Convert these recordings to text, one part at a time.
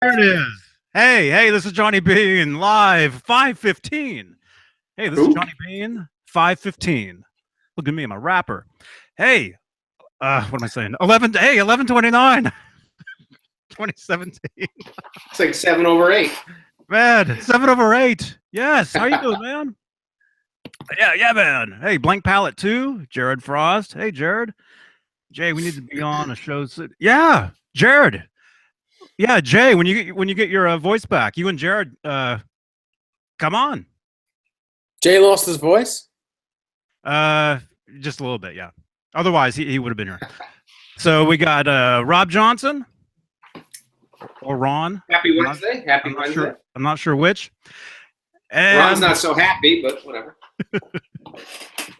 There it is. Hey, this is Johnny Bean live 5:15. Hey, this is Who? Johnny Bean 5:15. Look at me, I'm a rapper. Hey, what am I saying? 11:29. 2017. It's like 7/8. Man, 7/8. Yes. How you doing, man? Yeah, man. Hey, Blank Palette 2, Jared Frost. Hey, Jared. Jay, we need to be on a show. Yeah, Jared. Yeah, Jay, when you get your voice back, you and Jared come on. Jay lost his voice? Uh, just a little bit, yeah. Otherwise, he would have been here. So we got Rob Johnson or Ron. Happy Wednesday. Happy I'm not Wednesday. sure. I'm not sure which. And, Ron's not so happy, but whatever.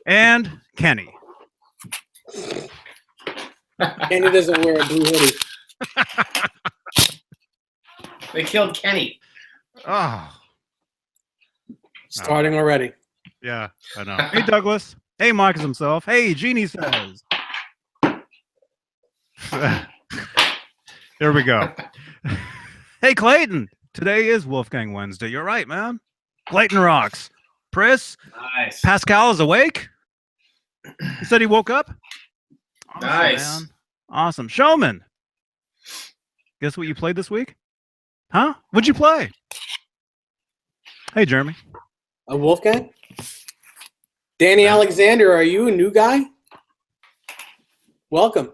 And Kenny. Kenny doesn't wear a blue hoodie. They killed Kenny. Oh, Starting already. yeah, I know. Hey, Douglas. Hey, Marcus himself. Hey, Jeannie says. There we go. Hey, Clayton. Today is Wolfgang Wednesday. You're right, man. Clayton rocks. Pris, Nice. Pascal is awake. He said he woke up. Awesome, Nice. man. Awesome. Showman. Guess what you played this week? Huh? What'd you play? Hey, Jeremy. A Wolfgang? Danny Alexander, are you a new guy? Welcome.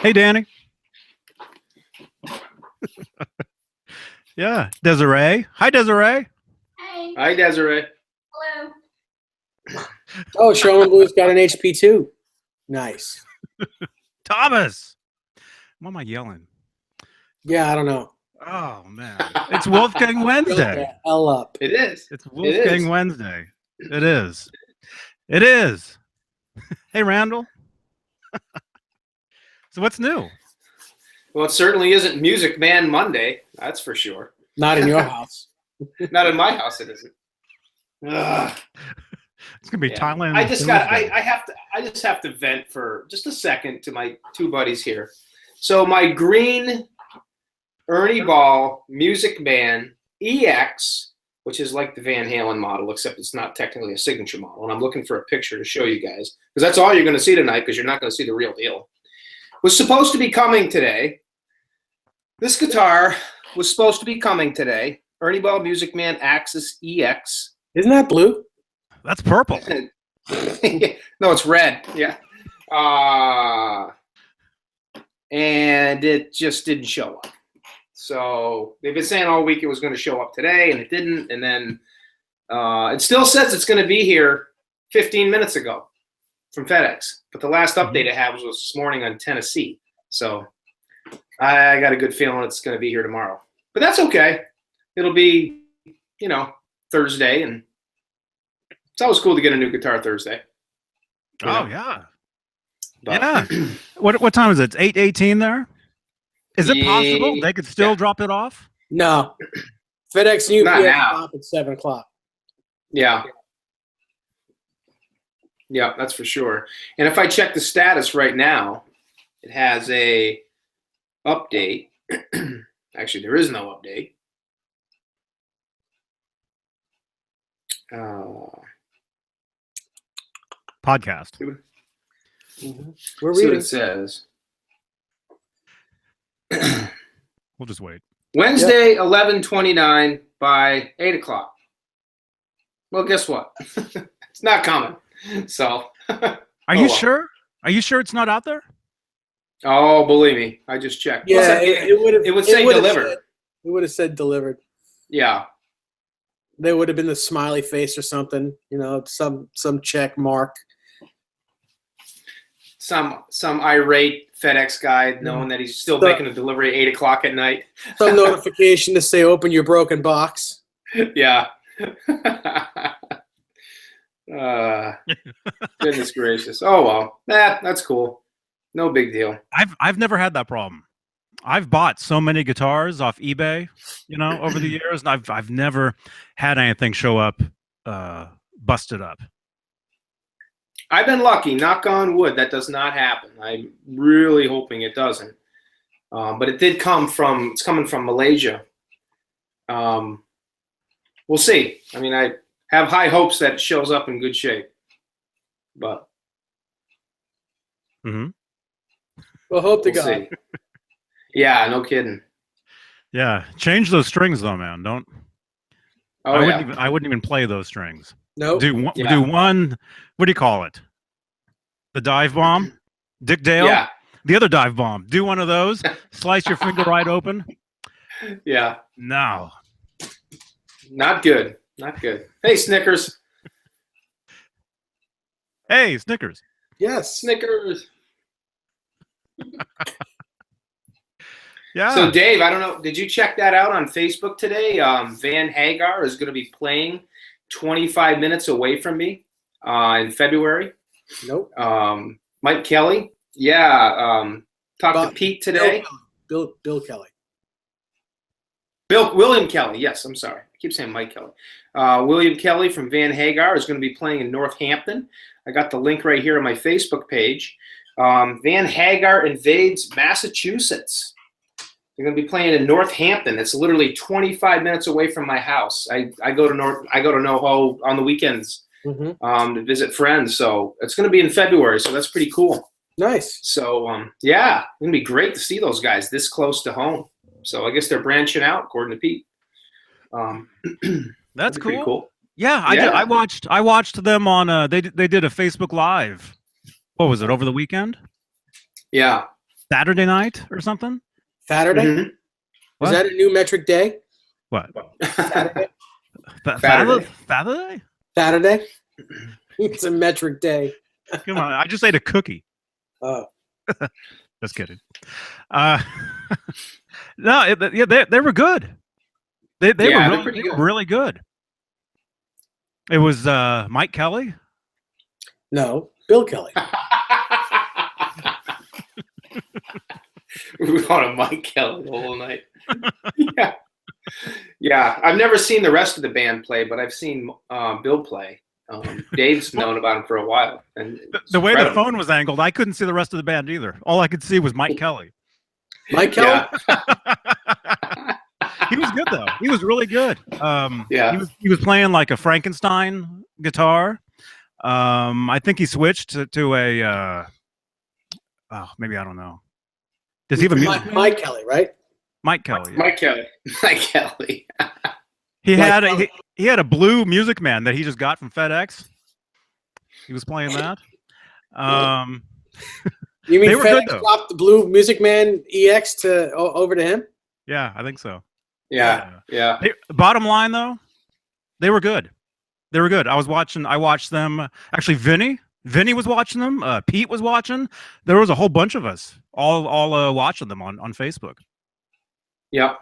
Hey, Danny. Yeah. Desiree. Hi, Desiree. Hey. Hi, Desiree. Hello. Oh, Sherman Blue's got an HP too. Nice. Thomas. Why am I yelling? Yeah, I don't know. Oh, man. It's Wolfgang Wednesday. L up. It is. It's Wolfgang Wednesday. It is. It is. Hey, Randall. So what's new? Well, it certainly isn't Music Man Monday. That's for sure. Not in your house. Not in my house. It isn't. Ugh. It's gonna be Yeah. Thailand. I just got. Thursday. I just have to vent for just a second to my two buddies here. So my green Ernie Ball Music Man EX, which is like the Van Halen model, except it's not technically a signature model. And I'm looking for a picture to show you guys because that's all you're going to see tonight because you're not going to see the real deal. Was supposed to be coming today. This guitar was supposed to be coming today. Ernie Ball Music Man Axis EX. Isn't that blue? That's purple. No, it's red. Yeah. And it just didn't show up. So they've been saying all week it was going to show up today, and it didn't. And then it still says it's going to be here 15 minutes ago from FedEx. But the last update I had was this morning on Tennessee. So I got a good feeling it's going to be here tomorrow. But that's okay. It'll be, Thursday, and it's always cool to get a new guitar Thursday. Oh yeah. But, Yeah. What time is it? It's 8:18 there. Is it possible they could still drop it off? No. FedEx and Not UPS now. stop at 7 o'clock. Yeah. Yeah, that's for sure. And if I check the status right now, it has a update. Actually, there is no update. Podcast. We're See what reading. it says. We'll just wait. Wednesday, 11:29 by 8 o'clock. Well, guess what? It's not coming. So. Are you sure? Are you sure it's not out there? Oh, believe me, I just checked. Yeah, Plus, it would say delivered. It would have said delivered. Yeah. There would have been the smiley face or something, some check mark. Some irate FedEx guy knowing that he's still making a delivery at 8 o'clock at night. Some notification to say open your broken box. Yeah. Goodness gracious. Oh well. That's cool. No big deal. I've never had that problem. I've bought so many guitars off eBay, over the years, and I've never had anything show up busted up. I've been lucky, knock on wood, that does not happen. I'm really hoping it doesn't. But it did come from. It's coming from Malaysia. We'll see. I mean, I have high hopes that it shows up in good shape. But Mm-hmm. Well, hope to we'll God. see. Yeah, no kidding. Yeah, change those strings though, man. Don't. Oh yeah. I wouldn't even play those strings. Nope. Do one. Yeah. Do one. What do you call it? The dive bomb. Dick Dale. Yeah. The other dive bomb. Do one of those. Slice your finger right open. Yeah. No. Not good. Not good. Hey, Snickers. Hey, Snickers. Yes. Snickers. Yeah. So, Dave, I don't know. Did you check that out on Facebook today? Van Hagar is going to be playing 25 minutes away from me in February. Nope. Mike Kelly. Yeah. Talked to Pete today. Bill Kelly. William Kelly. Yes, I'm sorry. I keep saying Mike Kelly. William Kelly from Van Hagar is going to be playing in Northampton. I got the link right here on my Facebook page. Van Hagar invades Massachusetts. They're going to be playing in Northampton. It's literally 25 minutes away from my house. I go to NoHo on the weekends to visit friends. So it's going to be in February. So that's pretty cool. Nice. So yeah, it's going to be great to see those guys this close to home. So I guess they're branching out, according to Pete. That's pretty cool. Yeah, I did. I watched them on. They did a Facebook Live. What was it, over the weekend? Yeah. Saturday night or something? Saturday? Mhm. Is that a new metric day? What? Saturday? Saturday? Saturday? It's a metric day. Come on, I just ate a cookie. Oh. Just kidding. No, they were good. They were pretty good. really good. It was Mike Kelly. No, Bill Kelly. We were on a Mike Kelly the whole night. Yeah. Yeah. I've never seen the rest of the band play, but I've seen Bill play. Dave's known about him for a while. And The way the phone was angled, I couldn't see the rest of the band either. All I could see was Mike Kelly. Mike Kelly? Yeah. He was good though. He was really good. Yeah. He was playing like a Frankenstein guitar. I think he switched to a. Maybe I don't know. Does he have a music? Mike Kelly, right? Mike Kelly. Mike Kelly. Mike Kelly. He Mike had he had a blue Music Man that he just got from FedEx. He was playing that. You mean They were good, FedEx though. dropped the blue Music Man EX over to him? Yeah, I think so. Yeah. Yeah. Bottom line though, they were good. They were good. I watched them. Actually, Vinny was watching them. Pete was watching. There was a whole bunch of us all watching them on Facebook. Yeah.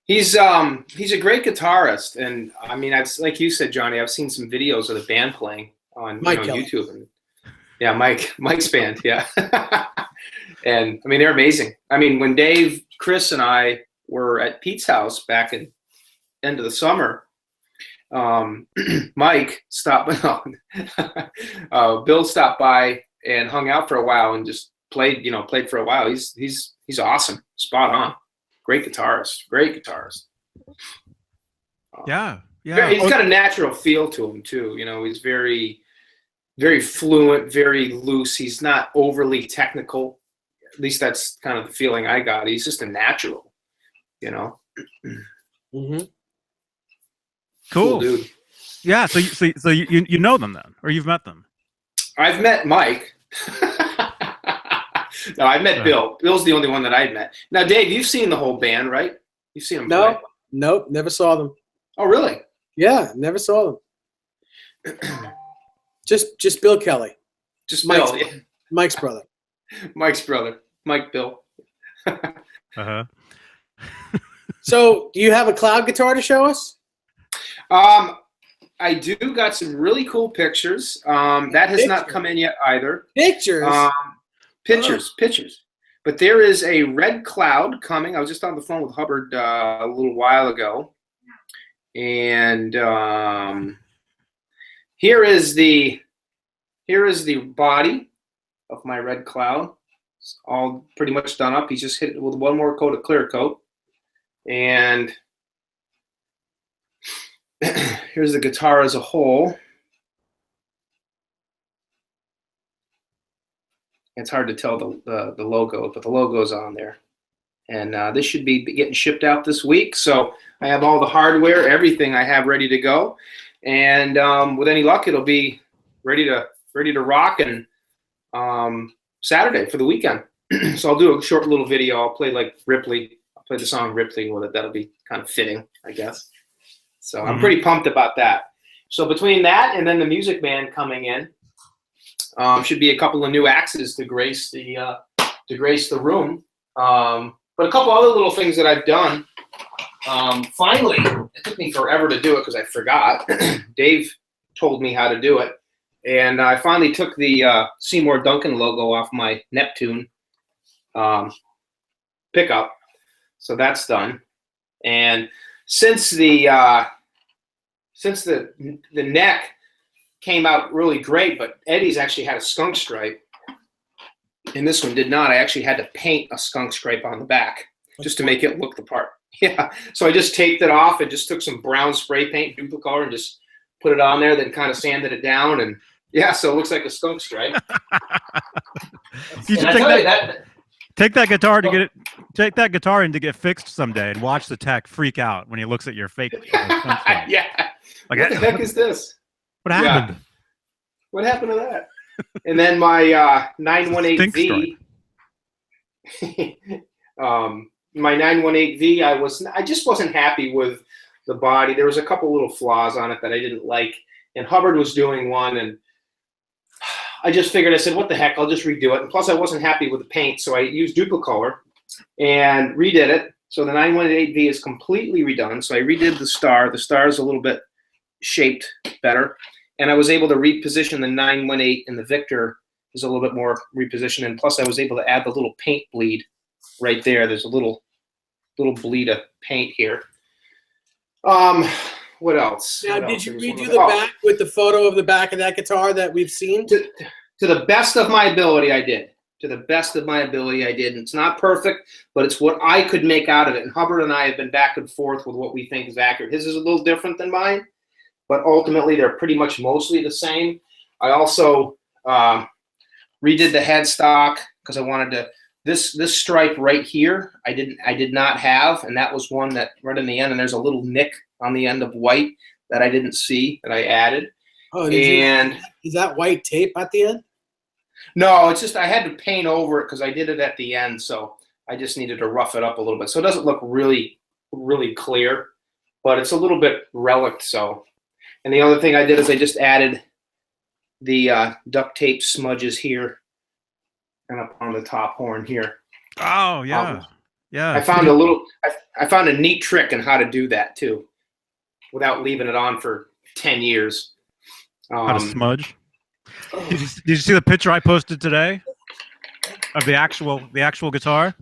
He's a great guitarist, and I mean, like you said, Johnny, I've seen some videos of the band playing on YouTube. And, yeah, Mike's band, yeah. And I mean, they're amazing. I mean, when Dave, Chris, and I were at Pete's house back in end of the summer, Mike stopped. Bill stopped by and hung out for a while and just played for a while. He's awesome, spot on. Great guitarist. Yeah. He's got a natural feel to him too. He's very, very fluent, very loose. He's not overly technical. At least that's kind of the feeling I got. He's just a natural. Mm-hmm. Cool, dude. Yeah. So you know them then, or you've met them? I've met Mike. No, I've met Bill. Bill's the only one that I've met. Now, Dave, you've seen the whole band, right? You've seen them play? Nope, never saw them. Oh, really? Yeah, never saw them. Just Bill Kelly. Just Mike's, Bill. Yeah. Mike's brother. Mike's brother. Mike Bill. Uh-huh. So, do you have a cloud guitar to show us? I do got some really cool pictures. That has not come in yet either. Pictures? Pictures. But there is a red cloud coming. I was just on the phone with Hubbard a little while ago. And here is the body of my red cloud. It's all pretty much done up. He's just hit it with one more coat of clear coat. And here's the guitar as a whole. It's hard to tell the logo, but the logo's on there. And this should be getting shipped out this week. So I have all the hardware, everything I have ready to go. And with any luck, it'll be ready to rock and Saturday for the weekend. So I'll do a short little video. I'll play like Ripley. I'll play the song Ripley with it. That'll be kind of fitting, I guess. So I'm pretty pumped about that. So between that and then the music band coming in, should be a couple of new axes to grace the room. But a couple other little things that I've done. Finally, it took me forever to do it because I forgot. Dave told me how to do it. And I finally took the Seymour Duncan logo off my Neptune pickup. So that's done. And since the neck came out really great, but Eddie's actually had a skunk stripe, and this one did not. I actually had to paint a skunk stripe on the back just to make it look the part. Yeah. So I just taped it off and just took some brown spray paint, Duplicolor, and just put it on there, then kind of sanded it down, and yeah, so it looks like a skunk stripe. You should take that guitar to get it. Take that guitar in to get fixed someday, and watch the tech freak out when he looks at your fake. Skunk stripe. Yeah. Like, what the heck is this? What happened? Yeah. What happened to that? And then my 918V. My 918V, I just wasn't happy with the body. There was a couple little flaws on it that I didn't like, and Hubbard was doing one, and I just figured, I said, what the heck, I'll just redo it. And plus I wasn't happy with the paint, so I used Duplicolor and redid it. So the 918V is completely redone. So I redid the star. The star is a little bit shaped better, and I was able to reposition the 918, and the Victor is a little bit more repositioned, and plus I was able to add the little paint bleed right there. There's a little bleed of paint here. What else? Now, did you redo the back with the photo of the back of that guitar that we've seen? To the best of my ability, I did. To the best of my ability, I did. And it's not perfect, but it's what I could make out of it. And Hubbard and I have been back and forth with what we think is accurate. His is a little different than mine, but ultimately they're pretty much mostly the same. I also redid the headstock because I wanted to. This stripe right here, I did not have, and that was one that right in the end, and there's a little nick on the end of white that I didn't see that I added. Oh, is that white tape at the end? No, it's just I had to paint over it because I did it at the end, so I just needed to rough it up a little bit. So it doesn't look really, really clear, but it's a little bit relic. So, and the other thing I did is I just added the duct tape smudges here and up on the top horn here. Oh yeah, yeah. I found a neat trick on how to do that too, without leaving it on for 10 years. How to smudge? Did you see the picture I posted today of the actual guitar?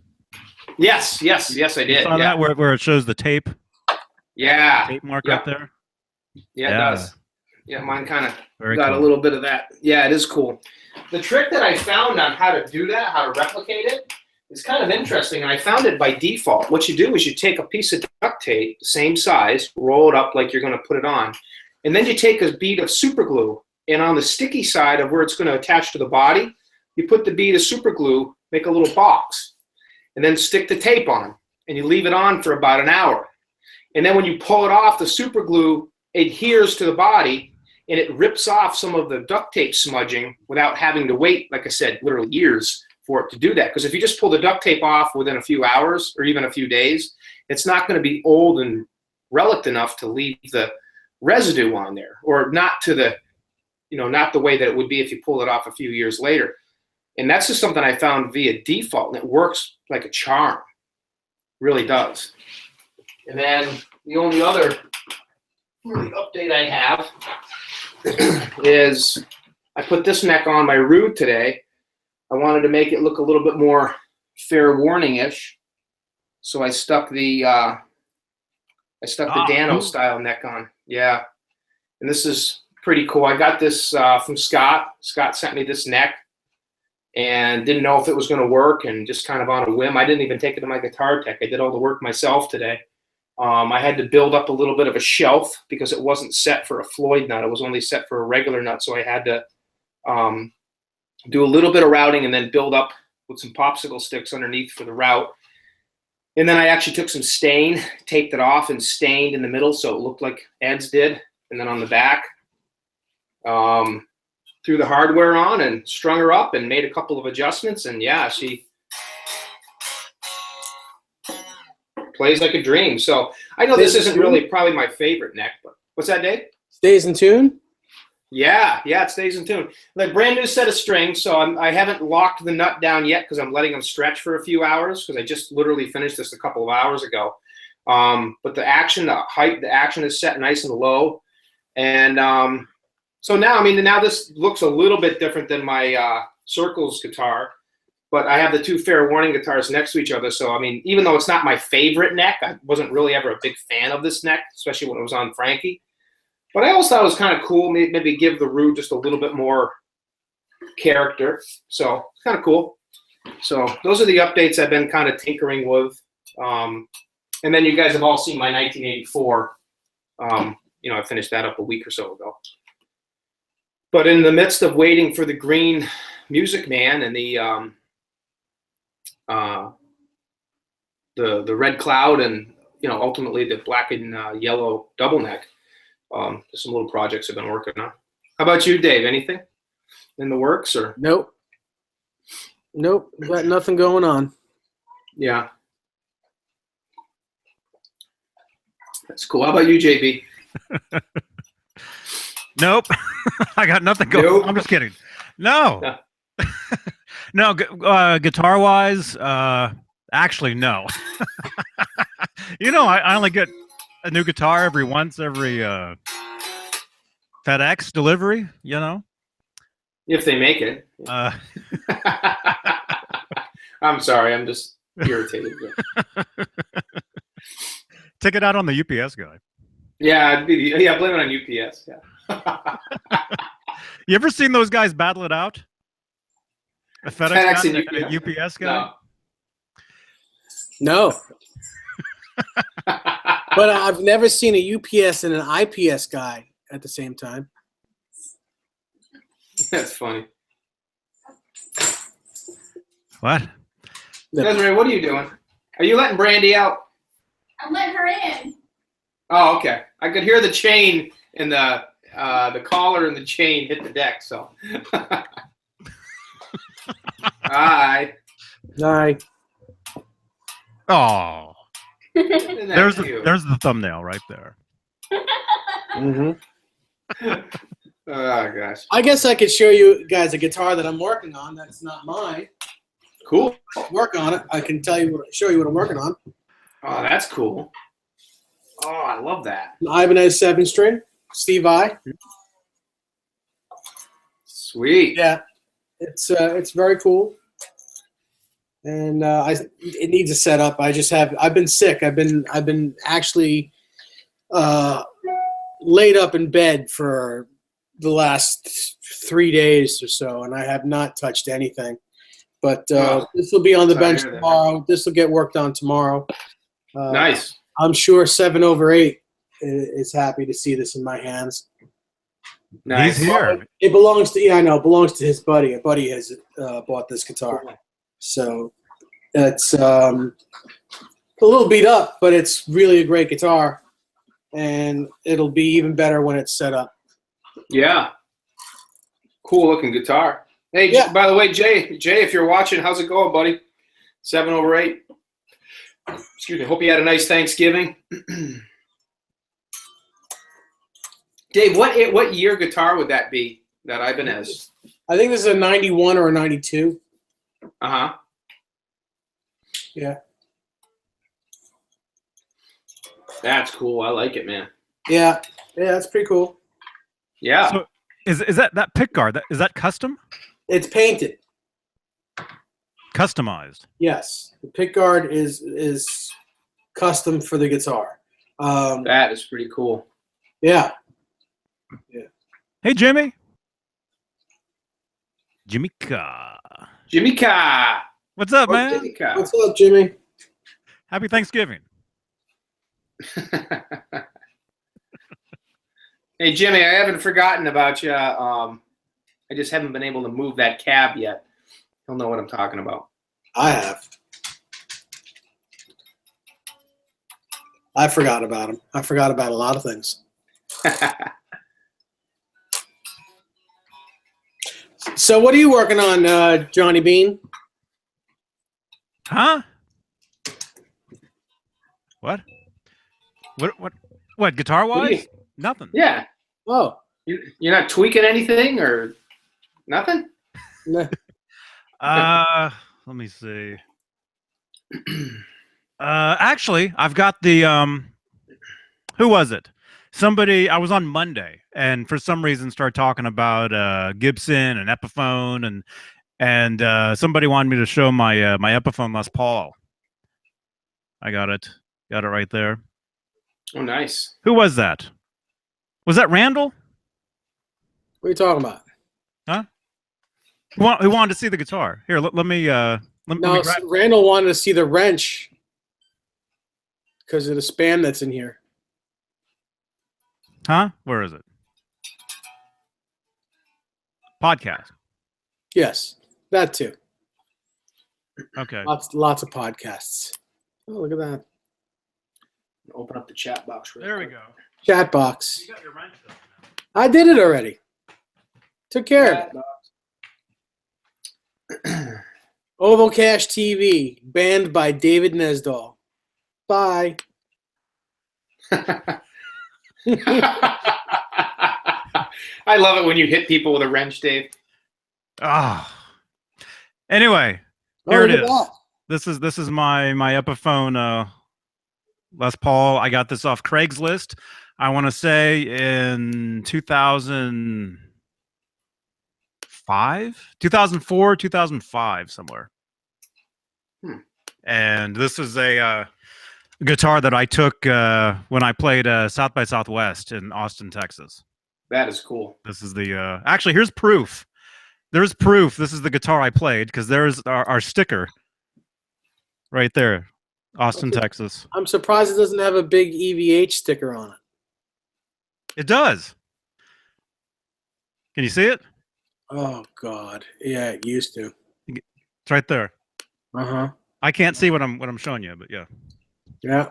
Yes, I did. You saw that where it shows the tape? Yeah. Tape mark up there? Yeah, it does. Yeah, mine kind of got cool. a little bit of that. Yeah, it is cool. The trick that I found on how to do that, how to replicate it, is kind of interesting, and I found it by default. What you do is you take a piece of duct tape, same size, roll it up like you're going to put it on, and then you take a bead of super glue, and on the sticky side of where it's going to attach to the body, you put the bead of super glue, make a little box, and then stick the tape on, and you leave it on for about an hour. And then when you pull it off, the super glue adheres to the body, and it rips off some of the duct tape smudging without having to wait, like I said, literally years for it to do that. Because if you just pull the duct tape off within a few hours or even a few days, it's not going to be old and relic enough to leave the residue on there, or not to the, not the way that it would be if you pull it off a few years later. And that's just something I found via default, and it works like a charm. Really does. And then the only other really update I have is I put this neck on my Rude today. I wanted to make it look a little bit more fair warning-ish, so I stuck the Dano style neck on. Yeah, and this is pretty cool. I got this from Scott. Scott sent me this neck, and didn't know if it was going to work, and just kind of on a whim. I didn't even take it to my guitar tech. I did all the work myself today. I had to build up a little bit of a shelf because it wasn't set for a Floyd nut. It was only set for a regular nut, so I had to do a little bit of routing and then build up with some popsicle sticks underneath for the route. And then I actually took some stain, taped it off, and stained in the middle so it looked like Ed's did. And then on the back, threw the hardware on and strung her up and made a couple of adjustments. And yeah, she plays like a dream. So I know this isn't really probably my favorite neck, but what's that, Dave? Stays in tune? Yeah, it stays in tune. The brand new set of strings, so I haven't locked the nut down yet because I'm letting them stretch for a few hours because I just literally finished this a couple of hours ago. But the action is set nice and low. And so now, now this looks a little bit different than my Circles guitar, but I have the two Fair Warning guitars next to each other. So, even though it's not my favorite neck, I wasn't really ever a big fan of this neck, especially when it was on Frankie. But I always thought it was kind of cool, maybe give the Rue just a little bit more character. So it's kind of cool. So those are the updates I've been kind of tinkering with. And then you guys have all seen my 1984. I finished that up a week or so ago. But in the midst of waiting for the green Music Man and the red cloud and ultimately the black and yellow double neck, there's some little projects I've been working on. How about you, Dave? Anything in the works or? Nope. Got nothing going on. Yeah. That's cool. How about you, JB? Nope. I got nothing going. Nope. I'm just kidding. No. No, guitar wise, actually, no. I only get a new guitar every FedEx delivery, If they make it. I'm sorry. I'm just irritated. Take it out on the UPS guy. Yeah, blame it on UPS. Yeah. You ever seen those guys battle it out? A FedEx guy and a UPS guy? No. But I've never seen a UPS and an IPS guy at the same time. That's funny. What? Desiree, what are you doing? Are you letting Brandy out? I'm letting her in. Oh, okay. I could hear the chain and the collar and the chain hit the deck. So, hi. Hi. Oh, Isn't that there's cute? the thumbnail right there. Mm-hmm. Oh gosh. I guess I could show you guys a guitar that I'm working on. That's not mine. Cool. Work on it. I can show you what I'm working on. Oh, that's cool. Oh, I love that. An Ibanez 7-string, Steve I. Sweet. Yeah, it's very cool, and it needs a setup. I've been sick. I've been actually laid up in bed for the last 3 days or so, and I have not touched anything. But this will be on the bench tomorrow. This will get worked on tomorrow. Nice. I'm sure 7/8 is happy to see this in my hands. Nice. He's here. It belongs to it belongs to his buddy. A buddy has bought this guitar, so it's a little beat up, but it's really a great guitar, and it'll be even better when it's set up. Yeah. Cool looking guitar. Hey, Yeah. By the way, Jay, if you're watching, how's it going, buddy? 7/8. Excuse me. Hope you had a nice Thanksgiving. Dave, what year guitar would that be? That Ibanez? I think this is a 91 or a 92. Uh-huh. Yeah. That's cool. I like it, man. Yeah, that's pretty cool. Yeah. So is that pick guard? Is that custom? It's painted. Customized. Yes, the pickguard is custom for the guitar. That is pretty cool. Yeah. Hey, Jimmy. Jimmy Ka. Jimmy Carr. What's up, man? Jimmy Carr. What's up, Jimmy? Happy Thanksgiving. Hey, Jimmy, I haven't forgotten about you. I just haven't been able to move that cab yet. He'll know what I'm talking about. I have. I forgot about him. I forgot about a lot of things. So what are you working on, Johnny Beane? Huh? What? What? Guitar What do wise? you- Nothing. Yeah. Oh, You're not tweaking anything or nothing? no. Let me see. Actually, I've got the who was it? Somebody, I was on Monday and for some reason started talking about Gibson and Epiphone and somebody wanted me to show my my Epiphone Les Paul. I got it. Got it right there. Oh, nice. Who was that? Was that Randall? What are you talking about? Who wanted to see the guitar? Here, let me let No, me grab. Randall wanted to see the wrench because of the spam that's in here. Huh? Where is it? Podcast. Yes, that too. Okay. Lots of podcasts. Oh, look at that. Open up the chat box. There we go. Chat box. You got your wrench though. I did it already. Took care of it. Oval Cash TV, banned by David Nesdahl. Bye. I love it when you hit people with a wrench, Dave. Ah. Anyway, Oh, here it look at is. that. This is my Epiphone Les Paul. I got this off Craigslist. I want to say in 2005, 2004, 2005 somewhere. And this is a guitar that I took when I played South by Southwest in Austin, Texas. That is cool. This is the actually here's proof. There's proof this is the guitar I played because there's our sticker right there. Austin, Okay. Texas. I'm surprised it doesn't have a big EVH sticker on it. It does. Can you see it? Oh, God. Yeah, it used to. It's right there. Uh-huh. I can't see what I'm showing you, but yeah. Yeah.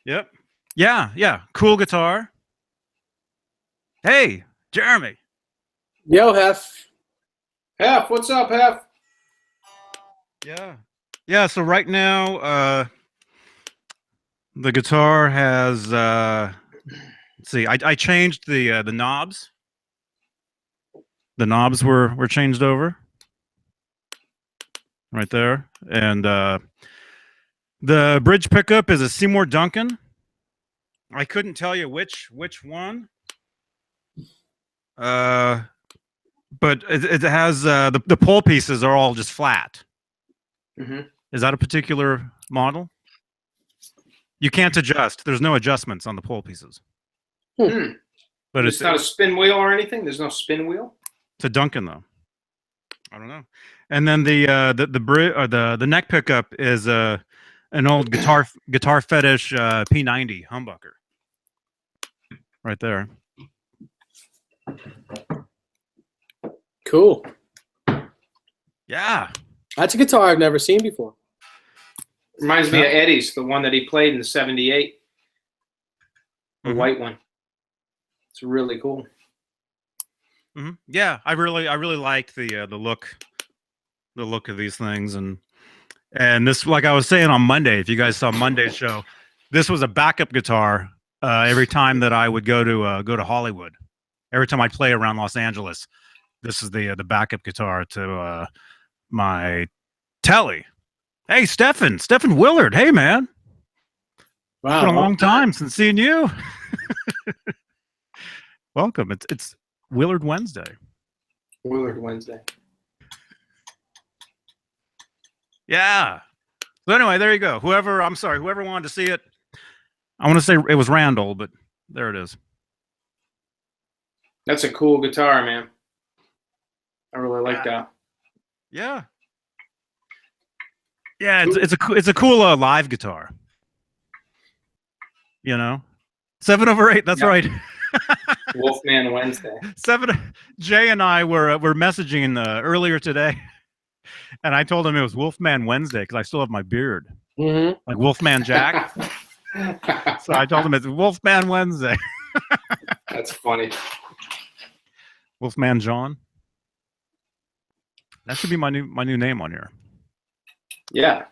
Yep. Yeah. Cool guitar. Hey, Jeremy. Yo, Hef. Hef, what's up, Hef? Yeah. So right now, the guitar has. Let's see. I changed the knobs. The knobs were changed over. Right there, and the bridge pickup is a Seymour Duncan. I couldn't tell you which one. But it has the pole pieces are all just flat. Mm-hmm. Is that a particular model? You can't adjust. There's no adjustments on the pole pieces. Hmm. But It's not a spin wheel or anything? There's no spin wheel? it's a Duncan though. I don't know. And then the neck pickup is an old guitar fetish P90 humbucker. Right there. Cool. Yeah. That's a guitar I've never seen before. Reminds me of Eddie's, the one that he played in the 78. The Mhm. white one. It's really cool. Mm-hmm. Yeah, I really liked the look of these things, and this, like I was saying on Monday, if you guys saw Monday's show, this was a backup guitar every time that I would go to Hollywood. Every time I'd play around Los Angeles, this is the backup guitar to my telly. Hey, Stephen Willard. Hey, man. Wow. It's been a long time since seeing you. Welcome. It's Willard Wednesday. Willard Wednesday. Yeah. So anyway, there you go. Whoever wanted to see it, I want to say it was Randall, but there it is. That's a cool guitar, man. I really like that. Yeah. Yeah, it's a cool live guitar. You know, 7/8. That's Yeah. right. Wolfman Wednesday. Jay and I were messaging earlier today, and I told him it was Wolfman Wednesday because I still have my beard, Mm-hmm. like Wolfman Jack. So I told him it's Wolfman Wednesday. That's funny. Wolfman John. That should be my new name on here. Yeah.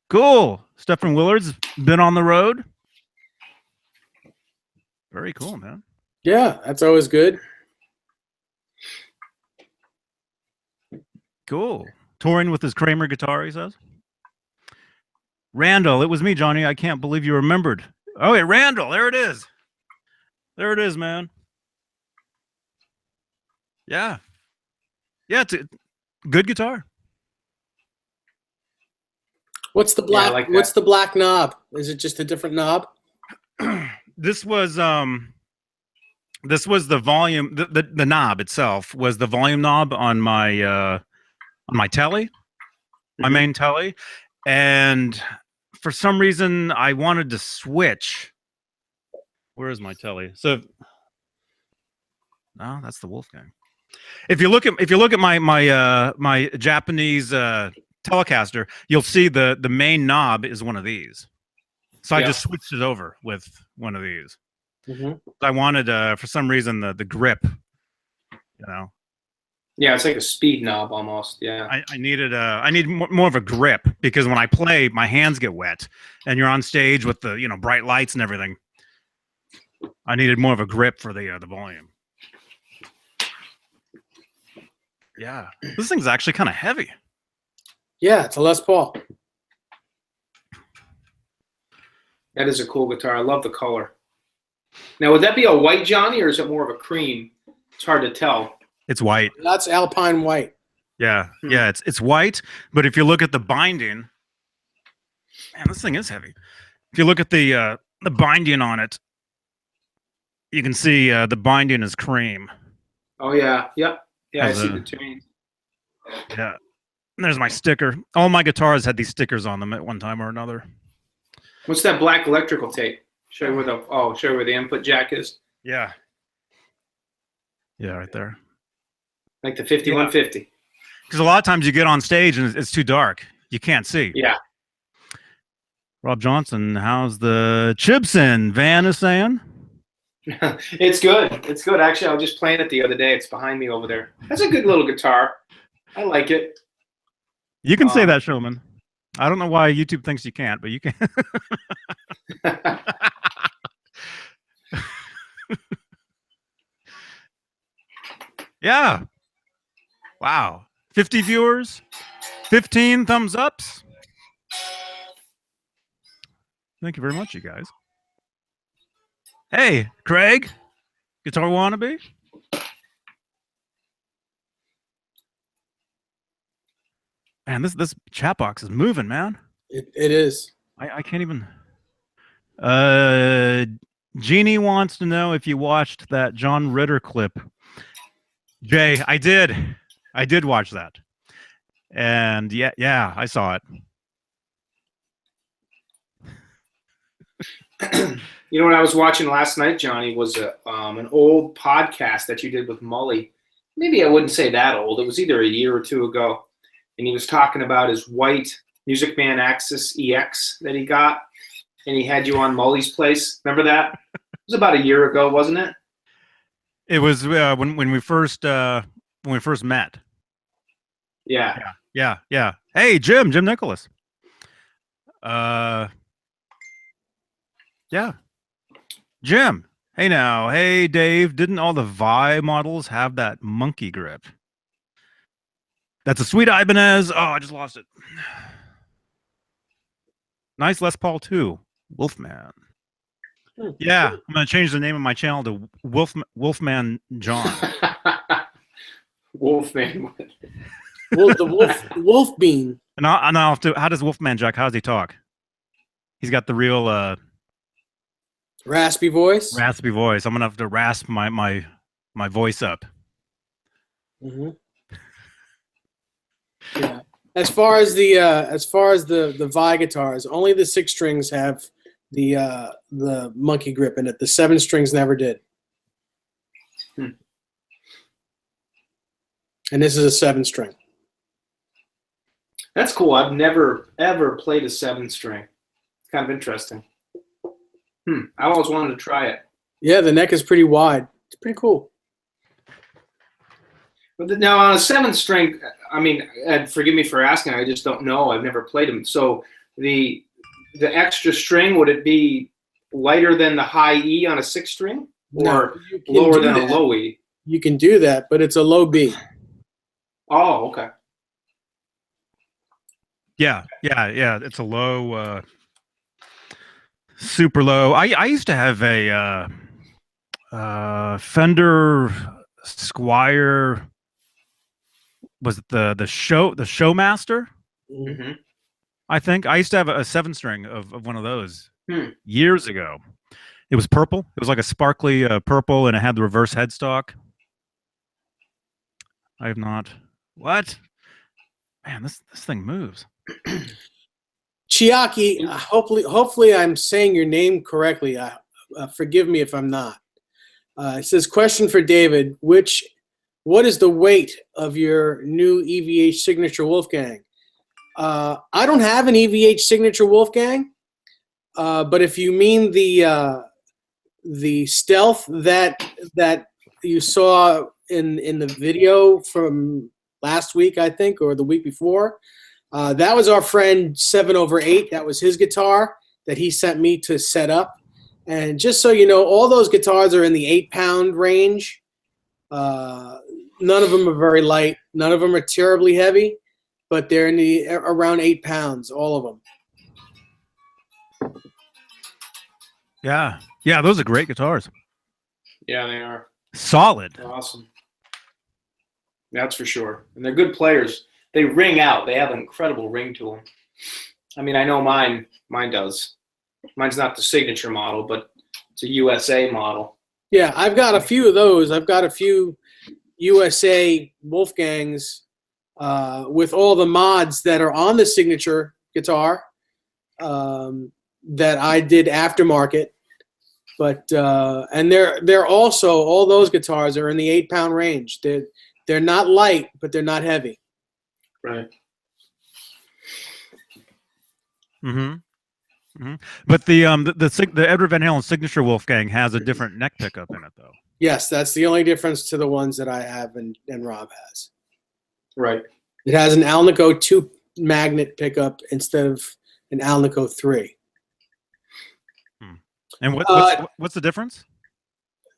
Cool. Stephen Willard's been on the road. Very cool, man. Yeah, that's always good. Cool. Touring with his Kramer guitar, he says. Randall, it was me, Johnny. I can't believe you remembered. Oh, wait, Randall. There it is. There it is, man. Yeah. Yeah, it's a good guitar. What's the black? Yeah, I like that. What's the black knob? Is it just a different knob? This was the volume. The knob itself was the volume knob on my telly, my main telly, and for some reason I wanted to switch. Where is my telly? So, no, that's the Wolfgang. If you look at my Japanese Telecaster, you'll see the main knob is one of these. So I just switched it over with one of these. Mm-hmm. I wanted for some reason the grip, you know. Yeah, it's like a speed knob almost. Yeah. I need more of a grip because when I play, my hands get wet, and you're on stage with the bright lights and everything. I needed more of a grip for the volume. Yeah, this thing's actually kind of heavy. Yeah, it's a Les Paul. That is a cool guitar. I love the color. Now, would that be a white Johnny or is it more of a cream? It's hard to tell. It's white. That's Alpine white. Yeah, yeah, it's white. But if you look at the binding, man, this thing is heavy. If you look at the binding on it, you can see the binding is cream. Oh yeah, yep, yeah. I Has see a- the chain. Yeah, and there's my sticker. All my guitars had these stickers on them at one time or another. What's that black electrical tape? Show you where the input jack is. Yeah. Yeah, right there. Like the 5150. Because a lot of times you get on stage and it's too dark. You can't see. Yeah. Rob Johnson, how's the Chibson? Van is saying. It's good. It's good. Actually, I was just playing it the other day. It's behind me over there. That's a good little guitar. I like it. You can say that, Showman. I don't know why YouTube thinks you can't, but you can. Yeah. Wow. 50 viewers, 15 thumbs ups. Thank you very much, you guys. Hey, Craig, Guitar Wannabe. Man, this chat box is moving, man. It is. I can't even. Jeannie wants to know if you watched that John Ritter clip. Jay, I did watch that, and yeah, I saw it. You know what I was watching last night, Johnny, was an old podcast that you did with Mully. Maybe I wouldn't say that old. It was either a year or two ago, and he was talking about his white Music Man Axis EX that he got, and he had you on Mully's place. Remember that? It was about a year ago, wasn't it? It was when we first met. Yeah. Yeah. Hey, Jim Nicholas. Yeah. Jim. Hey now. Hey Dave. Didn't all the Vi models have that monkey grip? That's a sweet Ibanez. Oh, I just lost it. Nice Les Paul too. Wolfman. Yeah, I'm gonna change the name of my channel to Wolfman John. Wolfman. Well, the wolf bean. And I'll have to. How does Wolfman Jack? How does he talk? He's got the real Raspy voice. raspy voice. I'm gonna have to rasp my voice up. Mm-hmm. Yeah. As far as the Vi guitars, only the 6 strings have the monkey grip in it. The 7 strings never did. Hmm. And this is a 7 string. That's cool. I've never ever played a 7-string. It's kind of interesting. I always wanted to try it. Yeah, the neck is pretty wide. It's pretty cool. But now on a 7-string, I mean, Ed, forgive me for asking. I just don't know. I've never played them. So the extra string, would it be lighter than the high E on a 6-string, or lower than a low E? You can do that, but it's a low B. Oh, okay. Yeah. It's a low, super low. I used to have a Fender Squire. Was it the Showmaster? Mm-hmm. I think I used to have a 7-string of one of those years ago. It was purple. It was like a sparkly purple, and it had the reverse headstock. I have not. What? Man, this thing moves. Chiaki, hopefully I'm saying your name correctly. Forgive me if I'm not. It says, question for David, what is the weight of your new EVH Signature Wolfgang? I don't have an EVH Signature Wolfgang, but if you mean the Stealth that you saw in the video from last week, I think, or the week before, that was our friend 7/8. That was his guitar that he sent me to set up. And just so you know, all those guitars are in the 8-pound range. None of them are very light. None of them are terribly heavy, but they're in the around 8 pounds, all of them. Yeah, those are great guitars. Yeah, they are. Solid. They're awesome. That's for sure. And they're good players. They ring out. They have an incredible ring to them. I mean, I know mine does. Mine's not the signature model, but it's a USA model. Yeah, I've got a few of those. I've got a few USA Wolfgangs with all the mods that are on the signature guitar that I did aftermarket. But and they're also, all those guitars are in the 8-pound range. They're not light, but they're not heavy. Right. But the Edward Van Halen Signature Wolfgang has a different neck pickup in it, though. Yes, that's the only difference to the ones that I have and Rob has. Right. It has an Alnico 2 magnet pickup instead of an Alnico 3. And what's the difference?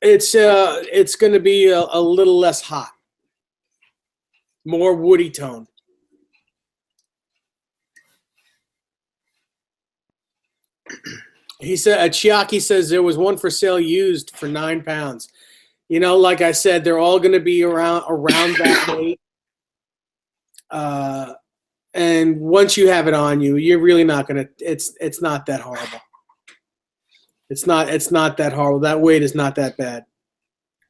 It's going to be a little less hot, more woody tone. He said, Chiaki says there was one for sale used for £9. You know, like I said, they're all going to be around that weight. And once you have it on you, you're really not going to. It's not that horrible. It's not that horrible. That weight is not that bad.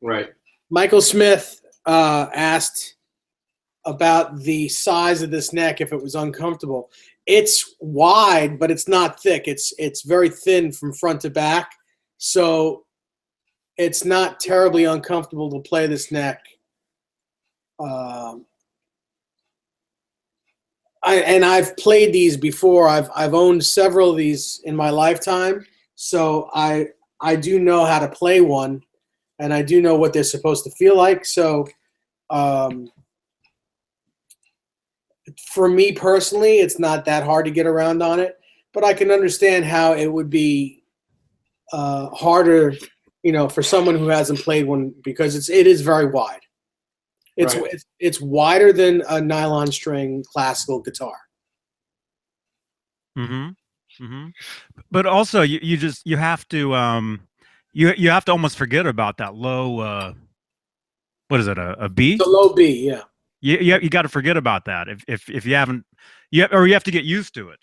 Right. Michael Michael Smith asked about the size of this neck, if it was uncomfortable. It's wide, but it's not thick. It's very thin from front to back, so it's not terribly uncomfortable to play this neck. I've played these before. I've owned several of these in my lifetime, so I do know how to play one, and I do know what they're supposed to feel like. So for me personally, it's not that hard to get around on it, but I can understand how it would be harder, for someone who hasn't played one, because it is very wide. It's wider than a nylon string classical guitar. But also, you have to you have to almost forget about that low. What is it? A B? It's a low B, yeah. You got to forget about that if you haven't, you have to get used to it,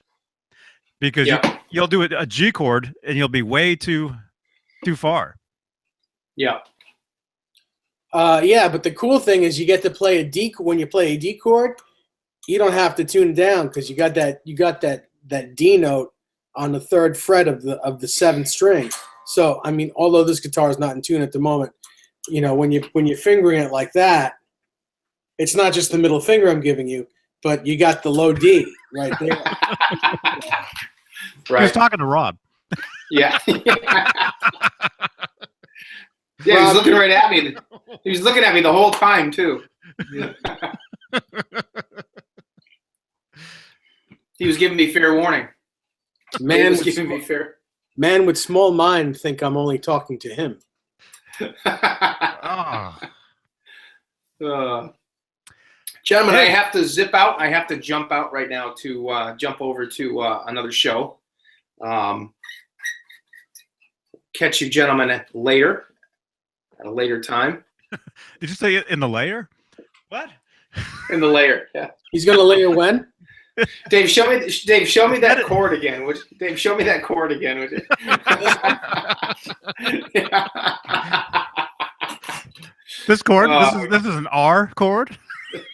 because you'll do a G chord and you'll be way too far. Yeah. Yeah, but the cool thing is you get to play a D when you play a D chord. You don't have to tune it down because you got that D note on the 3rd fret of the 7th string. So I mean, although this guitar is not in tune at the moment, when you're fingering it like that, it's not just the middle finger I'm giving you, but you got the low D right there. He was Right. talking to Rob. Yeah. Yeah, he was looking right at me. He was looking at me the whole time too. Yeah. He was giving me fair warning. He Man was with, giving me fair. man with small mind think I'm only talking to him. Oh. Gentlemen, Hey. I have to zip out. I have to jump out right now to jump over to another show. Catch you gentlemen later, at a later time. Did you say it in the layer? What? In the layer, yeah. He's gonna layer when? Dave, show me that chord again. Dave, show me that chord again, would you? This chord? Oh. This is an R chord?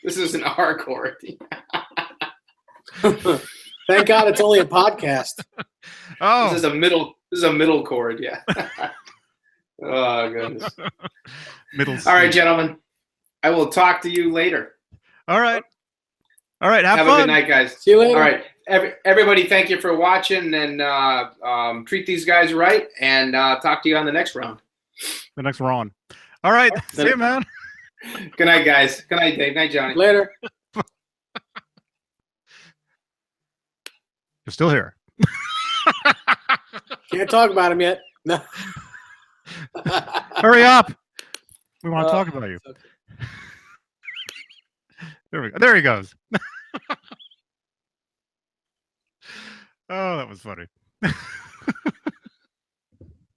This is an R chord. Thank God it's only a podcast. Oh. This is a middle chord, yeah. Oh goodness. Middle All right, C. gentlemen. I will talk to you later. All right. All right. Have a fun. good night, guys. See you later. All right. Everybody, thank you for watching, and treat these guys right, and talk to you on the next round. The next Ron. All right. See you, man. Good night, guys. Good night, Dave. Night, Johnny. Later. You're still here. Can't talk about him yet. No. Hurry up. We want to talk about you. Okay. There we go. There he goes. Oh, that was funny.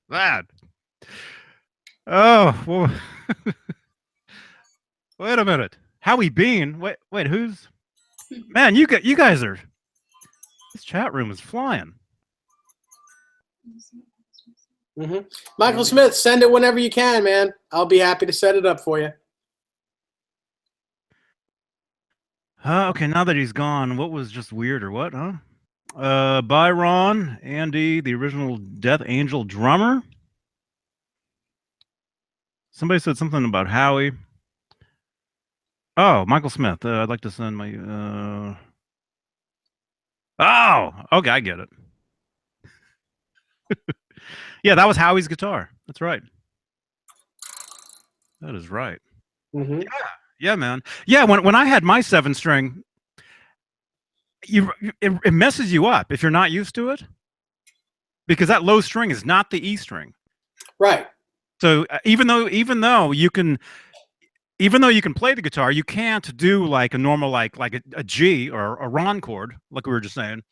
That. Oh, well. Wait a minute. Howie Beane. Wait, who's? Man, you guys are. This chat room is flying. Michael Smith, send it whenever you can, man. I'll be happy to set it up for you. Okay, now that he's gone, what was just weird or what, huh? Byron, Andy, the original Death Angel drummer. Somebody said something about Howie. Oh, Michael Smith. I'd like to send my. Oh, okay, I get it. Yeah, that was Howie's guitar. That's right. That is right. Mm-hmm. Yeah, man. Yeah, when I had my 7-string, it messes you up if you're not used to it, because that low string is not the E string. Right. So even though you can play the guitar, you can't do like a normal like a G or a Ron chord, like we were just saying.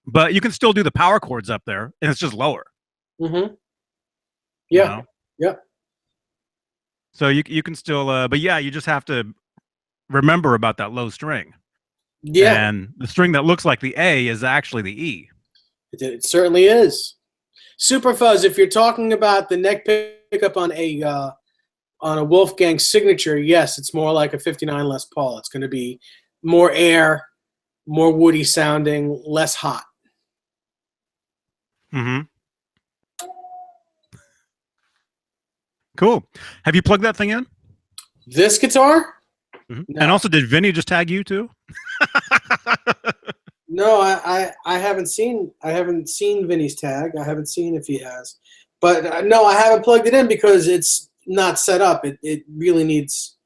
But you can still do the power chords up there, and it's just lower. Mm-hmm. you Yeah. know? Yep. So you can still, but yeah, you just have to remember about that low string. Yeah. And the string that looks like the A is actually the E. It certainly is. Super Fuzz, if you're talking about the neck pickup on a Wolfgang signature, yes, it's more like a 59 Les Paul. It's going to be more air, more woody sounding, less hot. Mm-hmm. Cool. Have you plugged that thing in? This guitar? Mm-hmm. No. And also, did Vinny just tag you too? No, I haven't seen Vinny's tag. I haven't seen if he has, but no, I haven't plugged it in because it's not set up. It really needs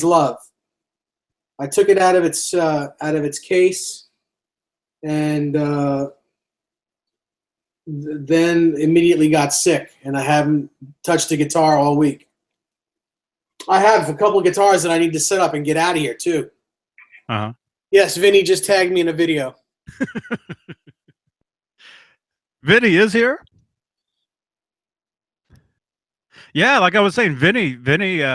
love. I took it out of its case, and then immediately got sick, and I haven't touched the guitar all week. I have a couple of guitars that I need to set up and get out of here too. Uh-huh. Yes, Vinny just tagged me in a video. Vinny is here. Yeah, like I was saying, Vinny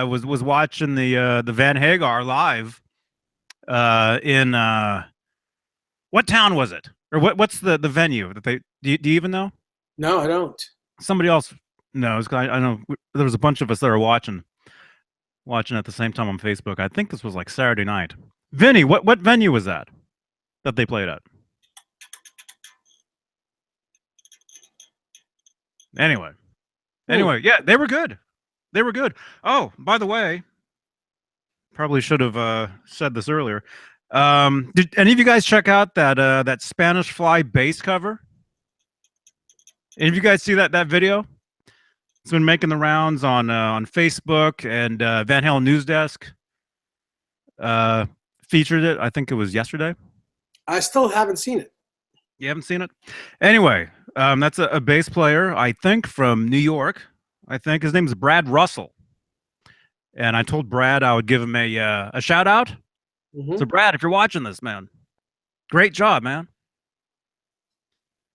was watching the Van Hagar live in what town was it, or what's the venue that they do you even know? No, I don't. Somebody else knows. I know there was a bunch of us that are watching. watching at the same time on Facebook. I think this was like Saturday night. Vinny, what venue was that they played at? Anyway, yeah, they were good. They were good. Oh, by the way, probably should have said this earlier. Did any of you guys check out that Spanish Fly bass cover? Any of you guys see that video? It's been making the rounds on Facebook, and Van Halen News Desk featured it. I think it was yesterday. I still haven't seen it. You haven't seen it? Anyway, that's a bass player, I think, from New York. I think his name is Brad Russell. And I told Brad I would give him a shout out. Mhm. So Brad, if you're watching this, man, great job, man.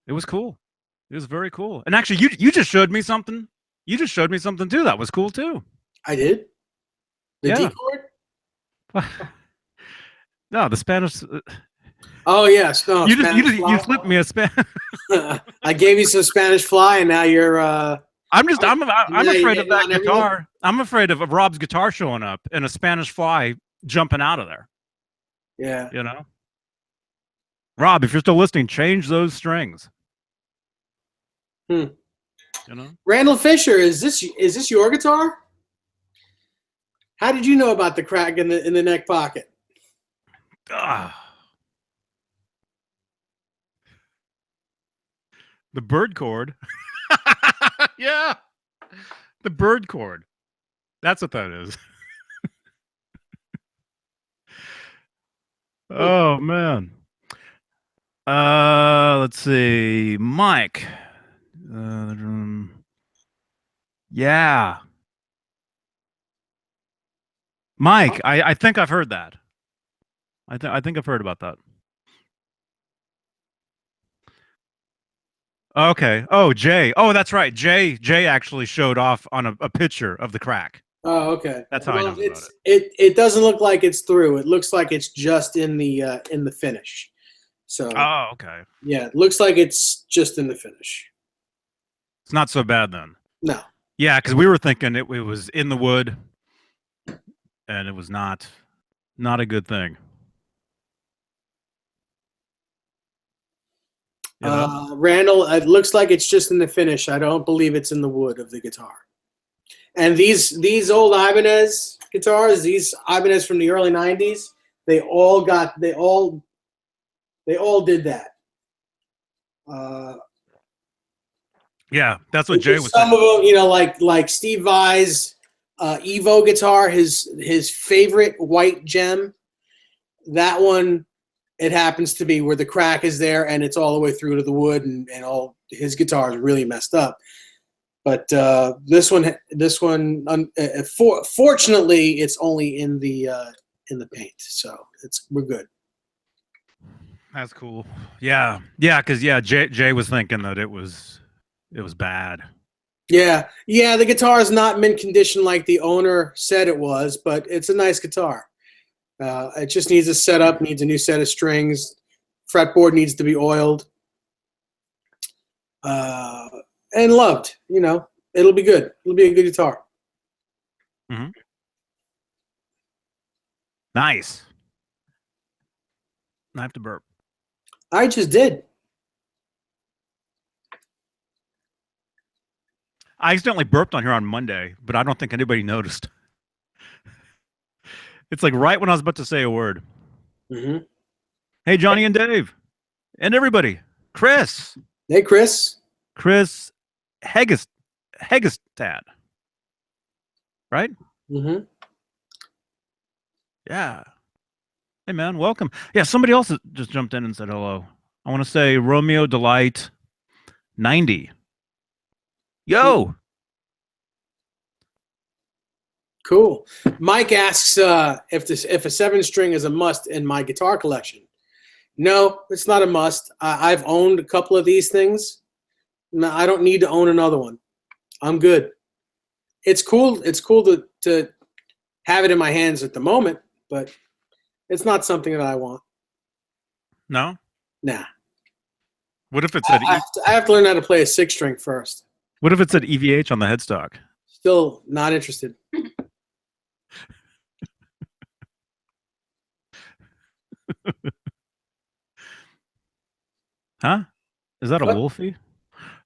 It was cool. It was very cool. And actually, you just showed me something. You just showed me something too. That was cool too. I did. The Yeah. D chord. No, the Spanish. Oh yes, no. You Spanish you Fly. flipped me a Spanish. I gave you some Spanish Fly, and now you're. I'm afraid of that on everyone? guitar. I'm afraid of Rob's guitar showing up and a Spanish Fly jumping out of there. Yeah. You know, Rob, if you're still listening, change those strings. Hmm. You know, Randall Fisher, is this your guitar? How did you know about the crack in the neck pocket? The bird chord. Yeah, the bird chord. That's what that is. Oh man. Let's see, Mike. Yeah, Mike. I think I've heard that. I think I've heard about that. Okay. Oh, Jay. Oh, that's right. Jay actually showed off on a picture of the crack. Oh, okay. That's how I know about It doesn't look like it's through. It looks like it's just in the finish. So Oh, okay. yeah, it looks like it's just in the finish. It's not so bad then. No. Yeah, because we were thinking it was in the wood, and it was not a good thing. You know? Randall, it looks like it's just in the finish. I don't believe it's in the wood of the guitar. And these old Ibanez guitars, these Ibanez from the early '90s, they all did that. Yeah, that's what Jay was Some saying. of them, like Steve Vai's Evo guitar, his favorite white gem. That one, it happens to be where the crack is there, and it's all the way through to the wood, and all his guitar is really messed up. But this one, fortunately, it's only in the paint, so we're good. That's cool. Yeah, because Jay was thinking that it was bad. Yeah, the guitar is not mint condition like the owner said it was, but it's a nice guitar. It just needs a setup, needs a new set of strings. Fretboard needs to be oiled. And loved, it'll be good. It'll be a good guitar. Mm-hmm. Nice. I have to burp. I just did. I accidentally burped on here on Monday, but I don't think anybody noticed. It's like right when I was about to say a word. Mm-hmm. Hey, Johnny and Dave. And everybody. Chris. Hey, Chris. Chris Hegestad. Right? Mm-hmm. Yeah. Hey, man, welcome. Yeah, somebody else just jumped in and said hello. I want to say Romeo Delight 90. Yo. Cool. Mike asks if a 7-string is a must in my guitar collection. No, it's not a must. I've owned a couple of these things. No, I don't need to own another one. I'm good. It's cool. It's cool to have it in my hands at the moment, but it's not something that I want. No? Nah. What if it said I have to learn how to play a 6-string first. What if it said EVH on the headstock? Still not interested. Huh? Is that a What? Wolfie?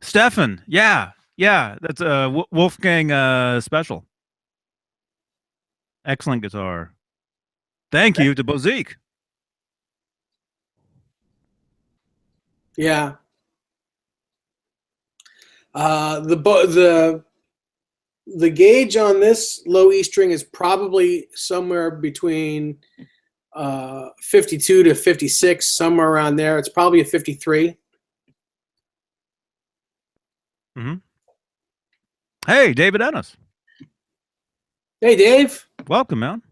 Stefan. Yeah. Yeah. That's a Wolfgang special. Excellent guitar. Thank you to Bozique. Yeah. The gauge on this low E string is probably somewhere between 52 to 56, somewhere around there. It's probably a 53. Hey, David Ennis. Hey, Dave. Welcome, man.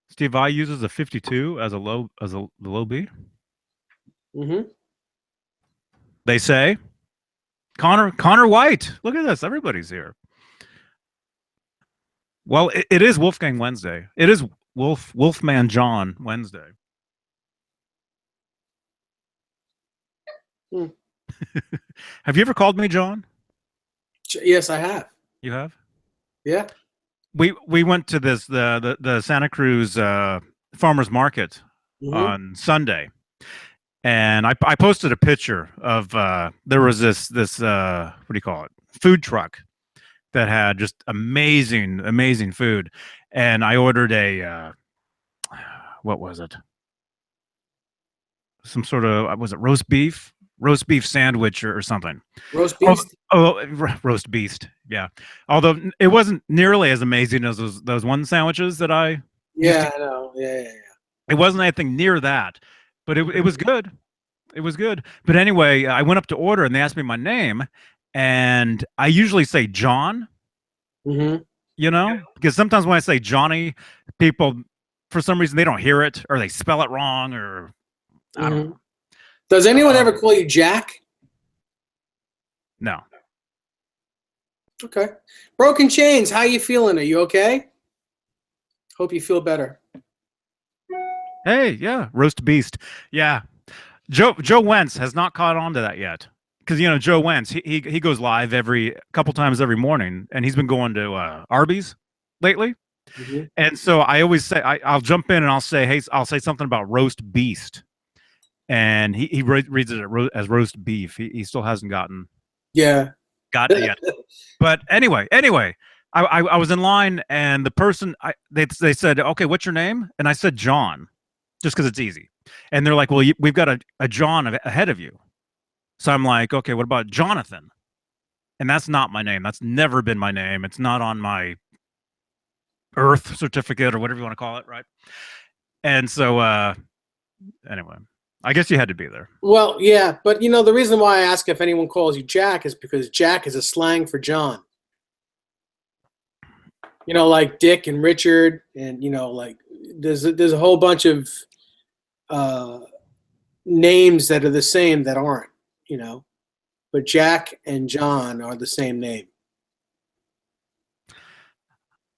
Steve Vai uses a 52 as the low B. Mm-hmm. They say. Connor White. Look at this. Everybody's here. Well, it is Wolfgang Wednesday. It is Wolfman John Wednesday. Hmm. Have you ever called me John? Yes, I have. You have? Yeah. We went to the Santa Cruz farmers market on Sunday, and I posted a picture of there was this what do you call it, food truck that had just amazing food, and I ordered a what was it, some sort of, was it roast beef sandwich or something. Roast beast. Roast beast. Yeah. Although it wasn't nearly as amazing as those one sandwiches that I. Yeah, I know. Yeah. It wasn't anything near that, but it was good. It was good. But anyway, I went up to order and they asked me my name, and I usually say John. Mm-hmm. You know, because sometimes when I say Johnny, people, for some reason, they don't hear it or they spell it wrong, or I don't know. Does anyone ever call you Jack? No. Okay. Broken Chains, how you feeling? Are you okay? Hope you feel better. Hey, yeah, roast beast. Yeah, Joe Wentz has not caught on to that yet, because Joe Wentz he goes live every couple times every morning, and he's been going to Arby's lately, and so I always say I'll jump in and I'll say, hey, I'll say something about roast beast, and he reads it as roast beef. He still hasn't gotten it yet. But anyway, I was in line, and the person they said, okay, what's your name? And I said John, just because it's easy. And they're like, well, we've got a John ahead of you. So I'm like, okay, what about Jonathan? And that's not my name. That's never been my name. It's not on my birth certificate or whatever you want to call it, right? And so anyway, I guess you had to be there. Well, yeah, but the reason why I ask if anyone calls you Jack is because Jack is a slang for John. Like Dick and Richard, and like there's a whole bunch of names that are the same that aren't, but Jack and John are the same name.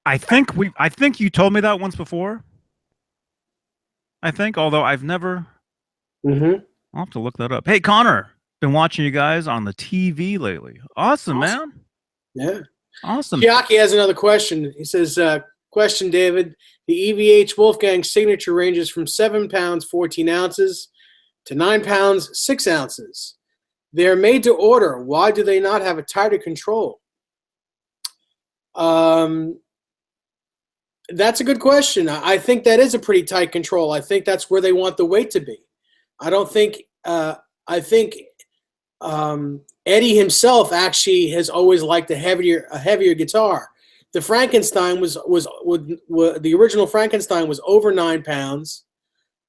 I think you told me that once before. Although I've never. Mm-hmm. I'll have to look that up. Hey, Connor, been watching you guys on the TV lately. Awesome, man. Yeah. Awesome. Chiaki has another question. He says, question, David. The EVH Wolfgang signature ranges from 7 pounds, 14 ounces to 9 pounds, 6 ounces. They're made to order. Why do they not have a tighter control? That's a good question. I think that is a pretty tight control. I think that's where they want the weight to be. I don't think. I think Eddie himself actually has always liked a heavier guitar. The Frankenstein was the original Frankenstein was over 9 pounds.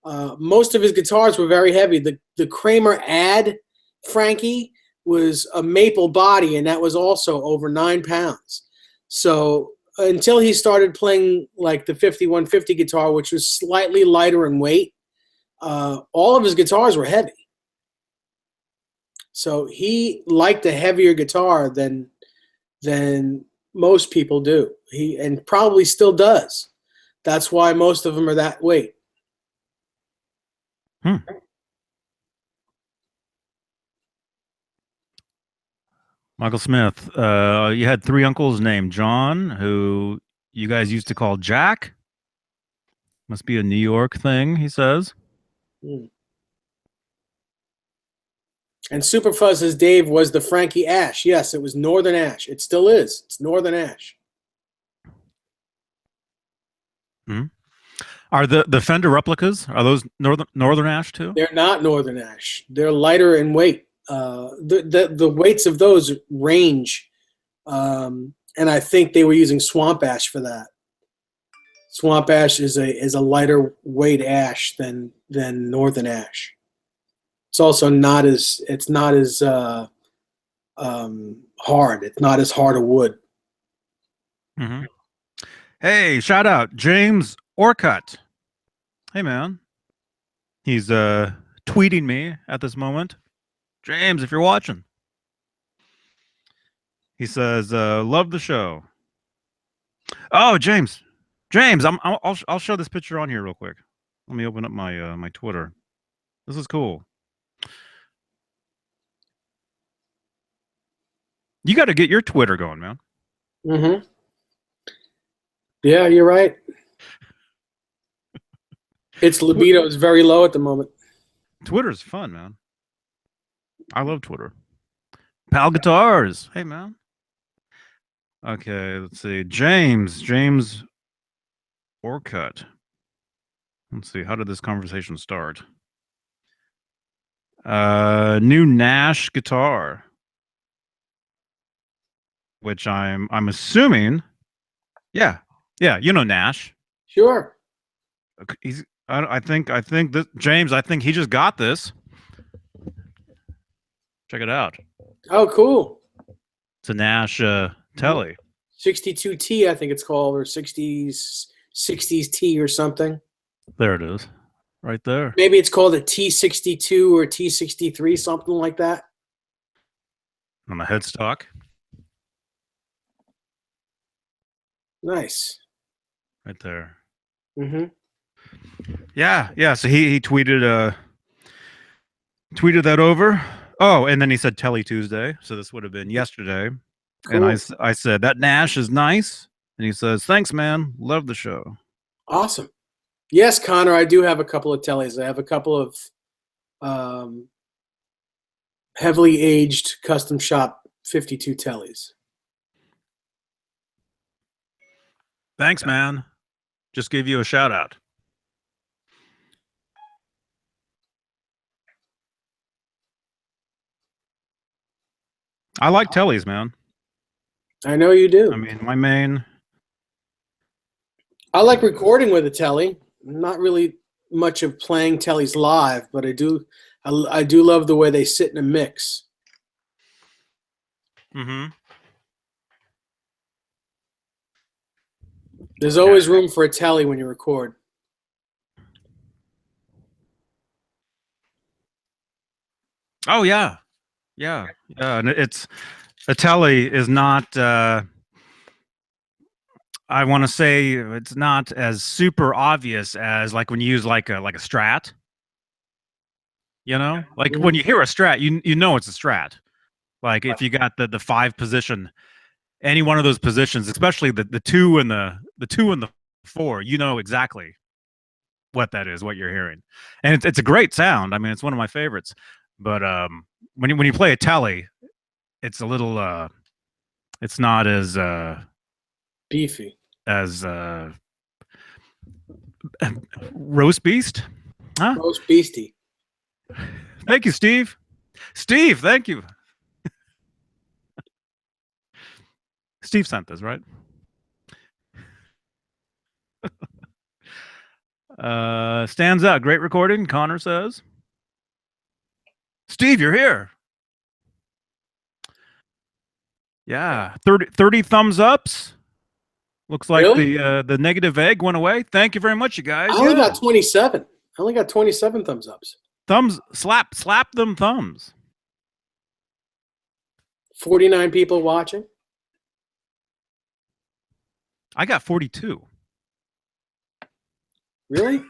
Most of his guitars were very heavy. The Kramer Ad Frankie was a maple body, and that was also over 9 pounds. So until he started playing like the 5150 guitar, which was slightly lighter in weight, all of his guitars were heavy. So he liked a heavier guitar than most people do. And probably still does. That's why most of them are that weight. Michael Smith. You had three uncles named John, who you guys used to call Jack. Must be a New York thing, he says. Hmm. And Superfuzz's Dave was the Frankie Ash. Yes, it was Northern Ash. It still is. It's Northern Ash. Are the Fender replicas, are those Northern Ash too? They're not Northern Ash. They're lighter in weight. The weights of those range, and I think they were using Swamp Ash for that. Swamp Ash is a lighter weight ash than Northern Ash. It's also not as hard. It's not as hard a wood. Mm-hmm. Hey, shout out James Orcutt. Hey, man. He's tweeting me at this moment. James, if you're watching. He says, love the show. Oh, James. I'll show this picture on here real quick. Let me open up my my Twitter. This is cool. You got to get your Twitter going, man. Mm-hmm. Yeah, you're right. Its libido is very low at the moment. Twitter's fun, man. I love Twitter. Pal Guitars. Hey, man. Okay, let's see. James Orcutt. Let's see. How did this conversation start? New Nash guitar, which I'm assuming. Yeah, you know Nash. Sure. He's. I think that James. I think he just got this. Check it out. Oh, cool. It's a Nash Telly. 62T, I think it's called, or 60s T or something. There it is, right there. Maybe it's called a T62 or T63, something like that. On the headstock. Nice. Right there. Mm-hmm. Yeah. So he tweeted that over. Oh, and then he said Telly Tuesday. So this would have been yesterday. Cool. And I said, that Nash is nice. And he says, thanks, man. Love the show. Awesome. Yes, Connor, I do have a couple of Tellys. I have a couple of heavily aged custom shop 52 Tellys. Thanks, man. Just gave you a shout out. I like Tellys, man. I know you do. I mean, my main. I like recording with a Telly. Not really much of playing Tellys live, but I do love the way they sit in a mix. Mm-hmm. There's always room for a Telly when you record. Oh yeah. And it's a Telly is not. I want to say it's not as super obvious as like when you use like a Strat. You know, like when you hear a Strat, you know it's a Strat. Like if you got the 5 position, any one of those positions, especially the 2 and the 4, you know exactly what that is, what you're hearing, and it's a great sound. I mean, it's one of my favorites. But when you play a Telly, it's a little it's not as Beefy as roast beast, huh? Roast beastie. Thank you, Steve. Steve, thank you. Steve sent this, right? Stands out. Great recording, Connor says. Steve, you're here. Yeah, 30 thumbs ups. Looks like Really? the negative egg went away. Thank you very much, you guys. I only got 27. I only got 27 thumbs ups. Thumbs, slap them thumbs. 49 people watching. I got 42. Really?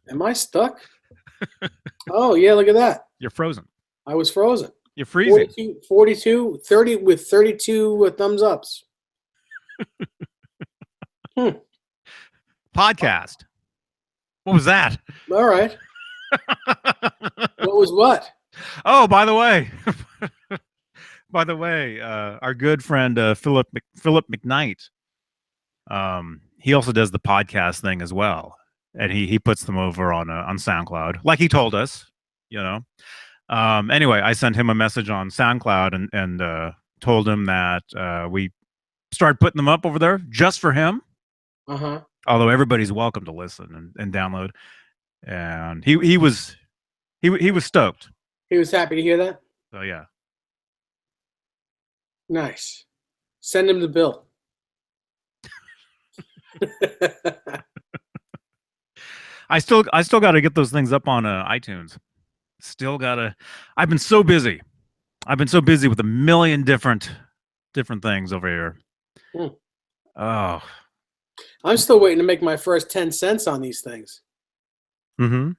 Am I stuck? Oh, yeah, look at that. You're frozen. I was frozen. You're freezing. 42, 30 with 32 thumbs ups. Podcast. What was that? All right. What was what? Oh, by the way, our good friend Philip McKnight, he also does the podcast thing as well, and he puts them over on SoundCloud, like he told us, you know. Anyway, I sent him a message on SoundCloud and told him that we started putting them up over there just for him. Uh-huh. Although everybody's welcome to listen and download, and he was stoked. He was happy to hear that. So yeah. Nice. Send him the bill. I still got to get those things up on iTunes. Still gotta. I've been so busy with a million different things over here. Oh. I'm still waiting to make my first 10 cents on these things. Mm-hmm.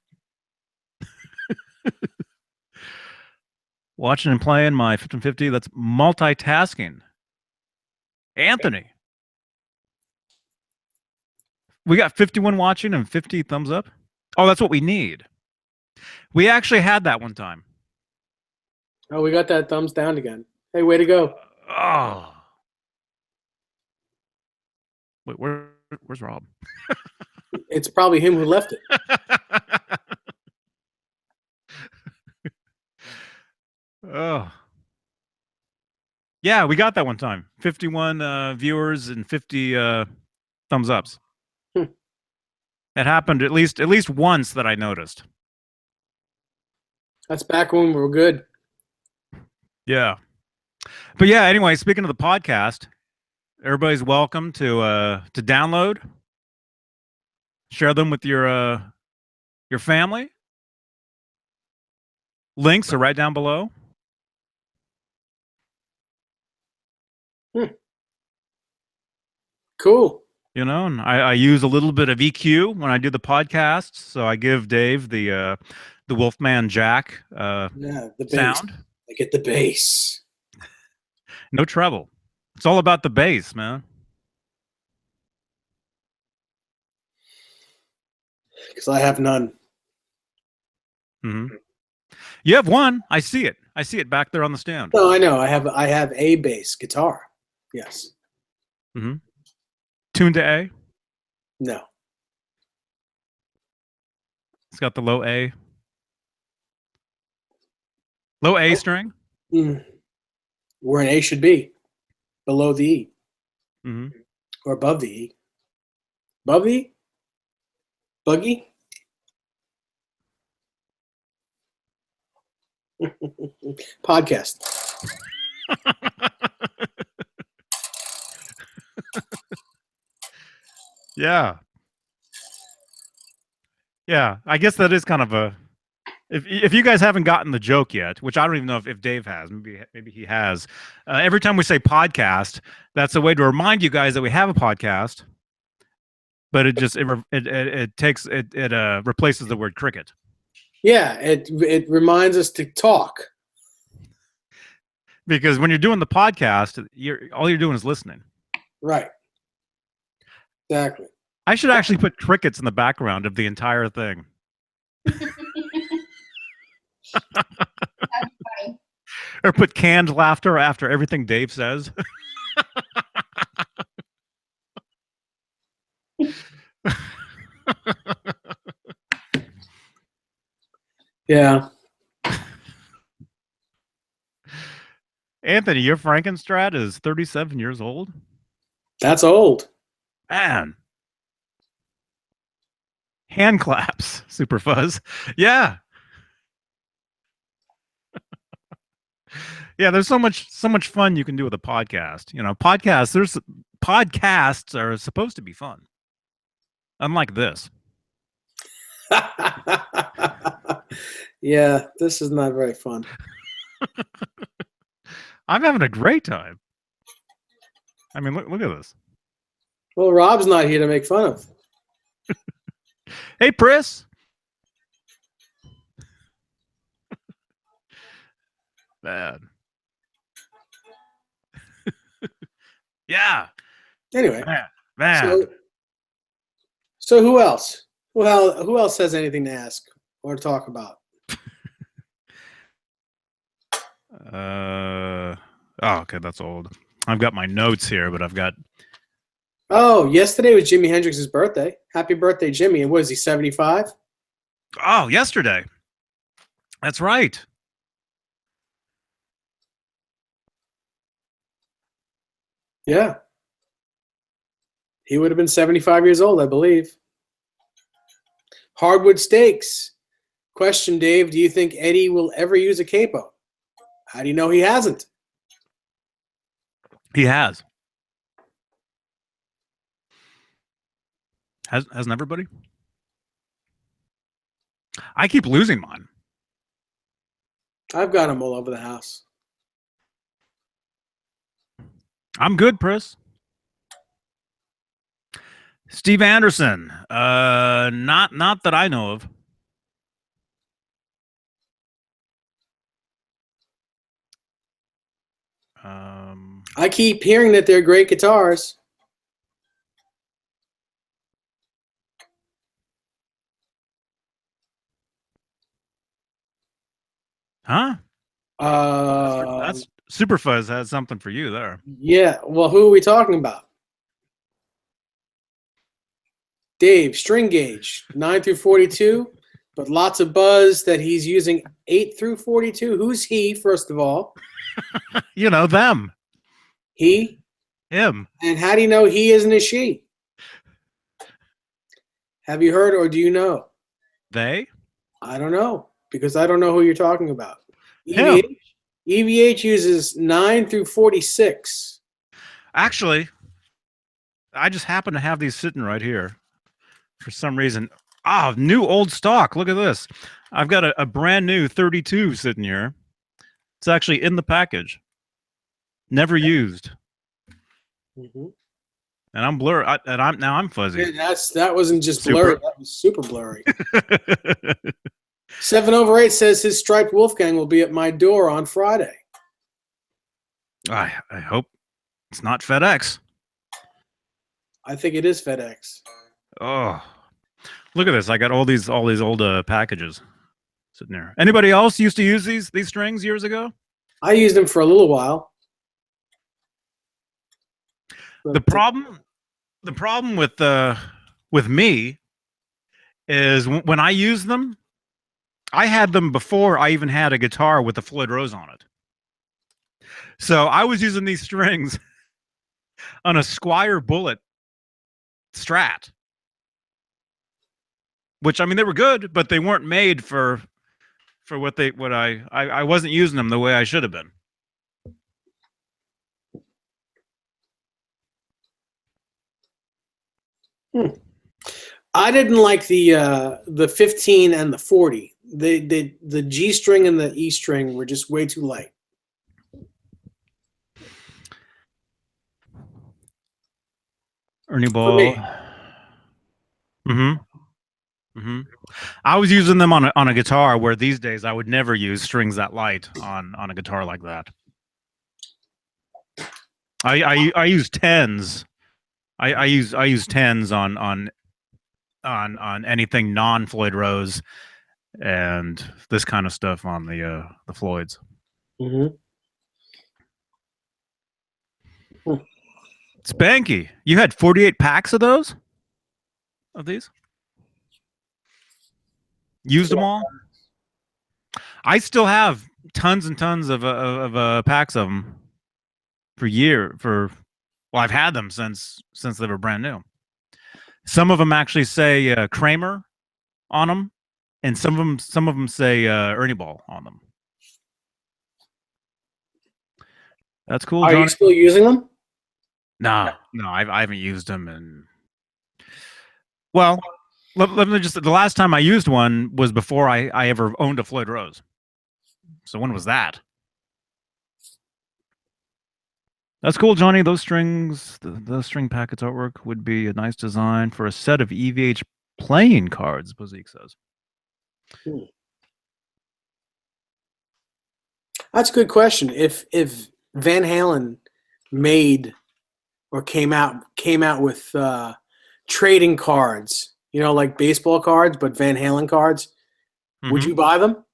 Watching and playing my 50/50. That's multitasking. Anthony. We got 51 watching and 50 thumbs up. Oh, that's what we need. We actually had that one time. Oh, we got that thumbs down again. Hey, way to go. Oh. Wait, where's Rob? It's probably him who left it. Oh. Yeah, we got that one time. 51 viewers and 50 thumbs ups. It happened at least once that I noticed. That's back when we were good. Yeah. But yeah, anyway, speaking of the podcast, everybody's welcome to download. Share them with your family. Links are right down below. Cool. You know, and I use a little bit of EQ when I do the podcast, so I give Dave the Wolfman Jack Yeah, the bass. sound. I get the bass. No treble. It's all about the bass, man. Because I have none. Mm-hmm. You have one. I see it. I see it back there on the stand. No, I know. I have a bass guitar. Yes. Mm-hmm. Tuned to A. No. It's got the low A. Low A string. Where an A should be. Below the E. Mm-hmm. Or above the E. Above the E? Buggy? Podcast. Yeah. Yeah. I guess that is kind of a. If you guys haven't gotten the joke yet, which I don't even know if Dave has, maybe he has. Every time we say podcast, that's a way to remind you guys that we have a podcast. But it just it replaces the word cricket. Yeah, it reminds us to talk. Because when you're doing the podcast, all you're doing is listening. Right. Exactly. I should actually put crickets in the background of the entire thing. That'd be funny. Or put canned laughter after everything Dave says. Yeah. Anthony, your Frankenstrat is 37 years old? That's old. Man. Hand claps, Super Fuzz. Yeah. Yeah, there's so much fun you can do with a podcast. You know, podcasts are supposed to be fun. Unlike this. Yeah, this is not very fun. I'm having a great time. I mean, look at this. Well, Rob's not here to make fun of. Hey, Pris. Man. Yeah. Anyway, Man. so who else? Well, who else has anything to ask or talk about? Oh, okay, that's old. I've got my notes here, but I've got. Oh, yesterday was Jimi Hendrix's birthday. Happy birthday, Jimmy. And what is he, 75? Oh, yesterday. That's right. Yeah. He would have been 75 years old, I believe. Hardwood Steaks. Question, Dave. Do you think Eddie will ever use a capo? How do you know he hasn't? He has. Hasn't everybody? I keep losing mine. I've got him all over the house. I'm good, Pris. Steve Anderson. Not that I know of. I keep hearing that they're great guitars. Huh? That's Superfuzz has something for you there. Yeah. Well, who are we talking about? Dave, string gauge, 9 through 42, but lots of buzz that he's using 8 through 42. Who's he, first of all? You know, them. He? Him. And how do you know he isn't a she? Have you heard or do you know? They? I don't know, because I don't know who you're talking about. Him. EVH uses 9 through 46. Actually, I just happen to have these sitting right here for some reason. Ah, new old stock. Look at this. I've got a brand new 32 sitting here. It's actually in the package. Never used. Mm-hmm. And I'm blurry. I'm fuzzy. Yeah, that wasn't just blurry. That was super blurry. 7/8 says his striped Wolfgang will be at my door on Friday. I hope it's not FedEx. I think it is FedEx. Oh, look at this! I got all these old packages sitting there. Anybody else used to use these strings years ago? I used them for a little while. The problem with me is when I use them, I had them before I even had a guitar with a Floyd Rose on it. So I was using these strings on a Squire Bullet Strat, which, I mean, they were good, but they weren't made for what I wasn't using them the way I should have been. I didn't like the 15 and the 40. The G string and the E string were just way too light. Ernie Ball. I was using them on a guitar where these days I would never use strings that light on a guitar like that. I use tens. I use tens on anything non Floyd Rose, and this kind of stuff on the Floyds. Spanky, you had 48 packs of those? Of these? Used them all? I still have tons and tons of packs of them well, I've had them since they were brand new. Some of them actually say Kramer on them, and some of them say Ernie Ball on them. That's cool. Are Johnny. you still using them? No, I haven't used them in. Well, let me just. The last time I used one was before I ever owned a Floyd Rose. So when was that? That's cool, Johnny. Those strings, the string packets artwork would be a nice design for a set of EVH playing cards, Bozique says. That's a good question. If Van Halen made or came out with trading cards, like baseball cards, but Van Halen cards, would Mhm. you buy them?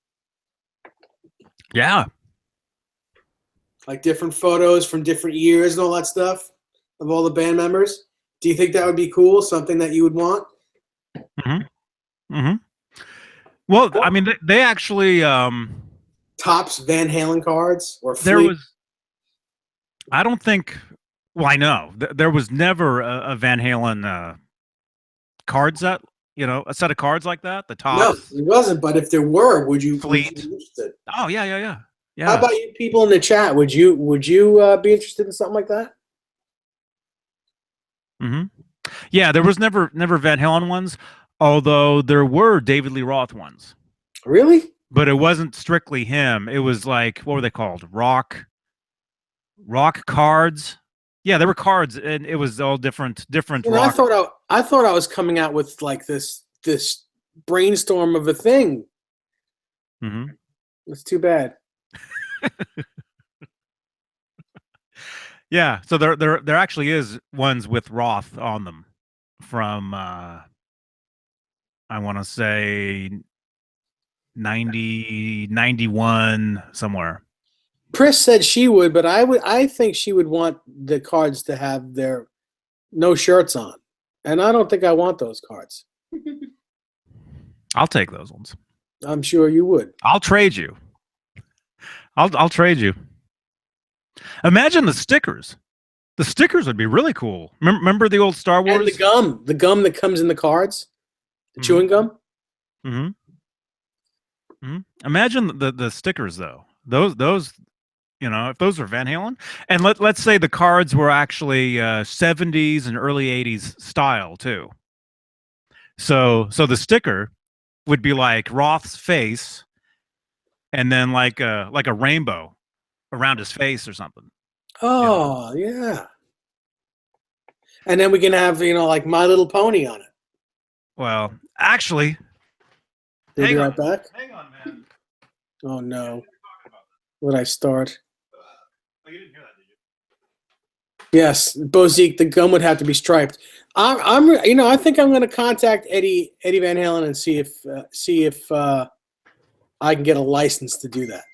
Yeah. Like different photos from different years and all that stuff of all the band members. Do you think that would be cool? Something that you would want? Mhm. Mhm. Well, I mean, they actually Tops Van Halen cards or there Flea? was. I don't think. Well, I know there was never a Van Halen card set. A set of cards like that. The No, tops, it wasn't. But if there were, would you be fleet. interested? Oh yeah, yeah, yeah, How yeah. about you people in the chat? Would you be interested in something like that? Hmm. Yeah, there was never Van Halen ones, although there were David Lee Roth ones. Really? But it wasn't strictly him. It was like, what were they called? Rock cards. Yeah, there were cards, and it was all different I rock. thought I was coming out with like this brainstorm of a thing. Hmm. It's too bad. Yeah, so there actually is ones with Roth on them from I want to say 90, 91 somewhere. Chris said she would, but I think she would want the cards to have their no shirts on. And I don't think I want those cards. I'll take those ones. I'm sure you would. I'll trade you. I'll trade you. Imagine the stickers. The stickers would be really cool. Remember the old Star Wars? And the gum that comes in the cards, the chewing gum. Mm-hmm. Mm-hmm. Imagine the stickers though. Those if those are Van Halen, and let's say the cards were actually 70s and early 80s style too. So the sticker would be like Roth's face, and then like a rainbow around his face or something. Oh, yeah. And then we can have, like My Little Pony on it. Well, actually, We'll be hang right on. back. Hang on, man. Oh, no. Would I start? Oh, you didn't hear that, did you? Yes, Bozique, the gum would have to be striped. I think I'm going to contact Eddie Van Halen and see if I can get a license to do that.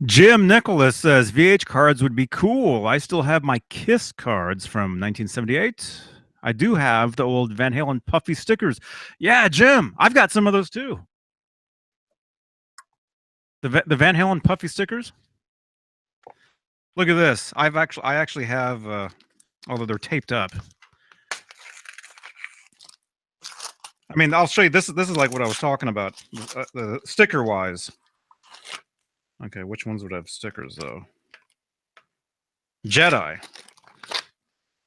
Jim Nicholas says VH cards would be cool. I still have my Kiss cards from 1978. I do have the old Van Halen puffy stickers. Yeah, Jim, I've got some of those too. The Van Halen puffy stickers. Look at this. I actually have, although they're taped up. I mean, I'll show you. This is like what I was talking about, the sticker wise. Okay, which ones would have stickers though? Jedi.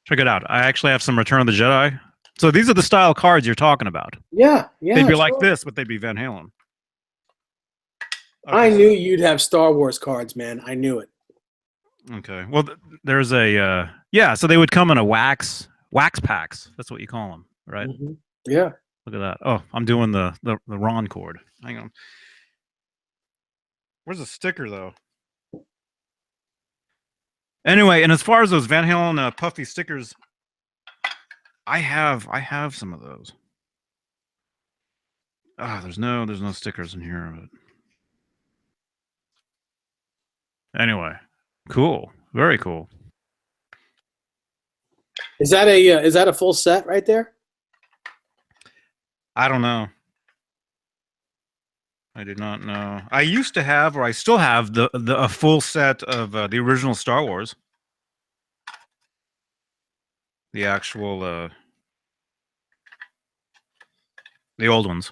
Check it out. I actually have some Return of the Jedi. So these are the style cards you're talking about. Yeah. They'd be like this, but they'd be Van Halen. Okay, I knew you'd have Star Wars cards, man. I knew it. Okay. Well, there's a yeah. So they would come in a wax packs. That's what you call them, right? Mm-hmm. Yeah. Look at that. Oh, I'm doing the Ron cord. Hang on. Where's the sticker though? Anyway, and as far as those Van Halen puffy stickers, I have some of those. Ah, there's no stickers in here. But anyway, cool, very cool. Is that a full set right there? I don't know. I do not know. I used to have, or I still have, a full set of the original Star Wars. The actual, the old ones.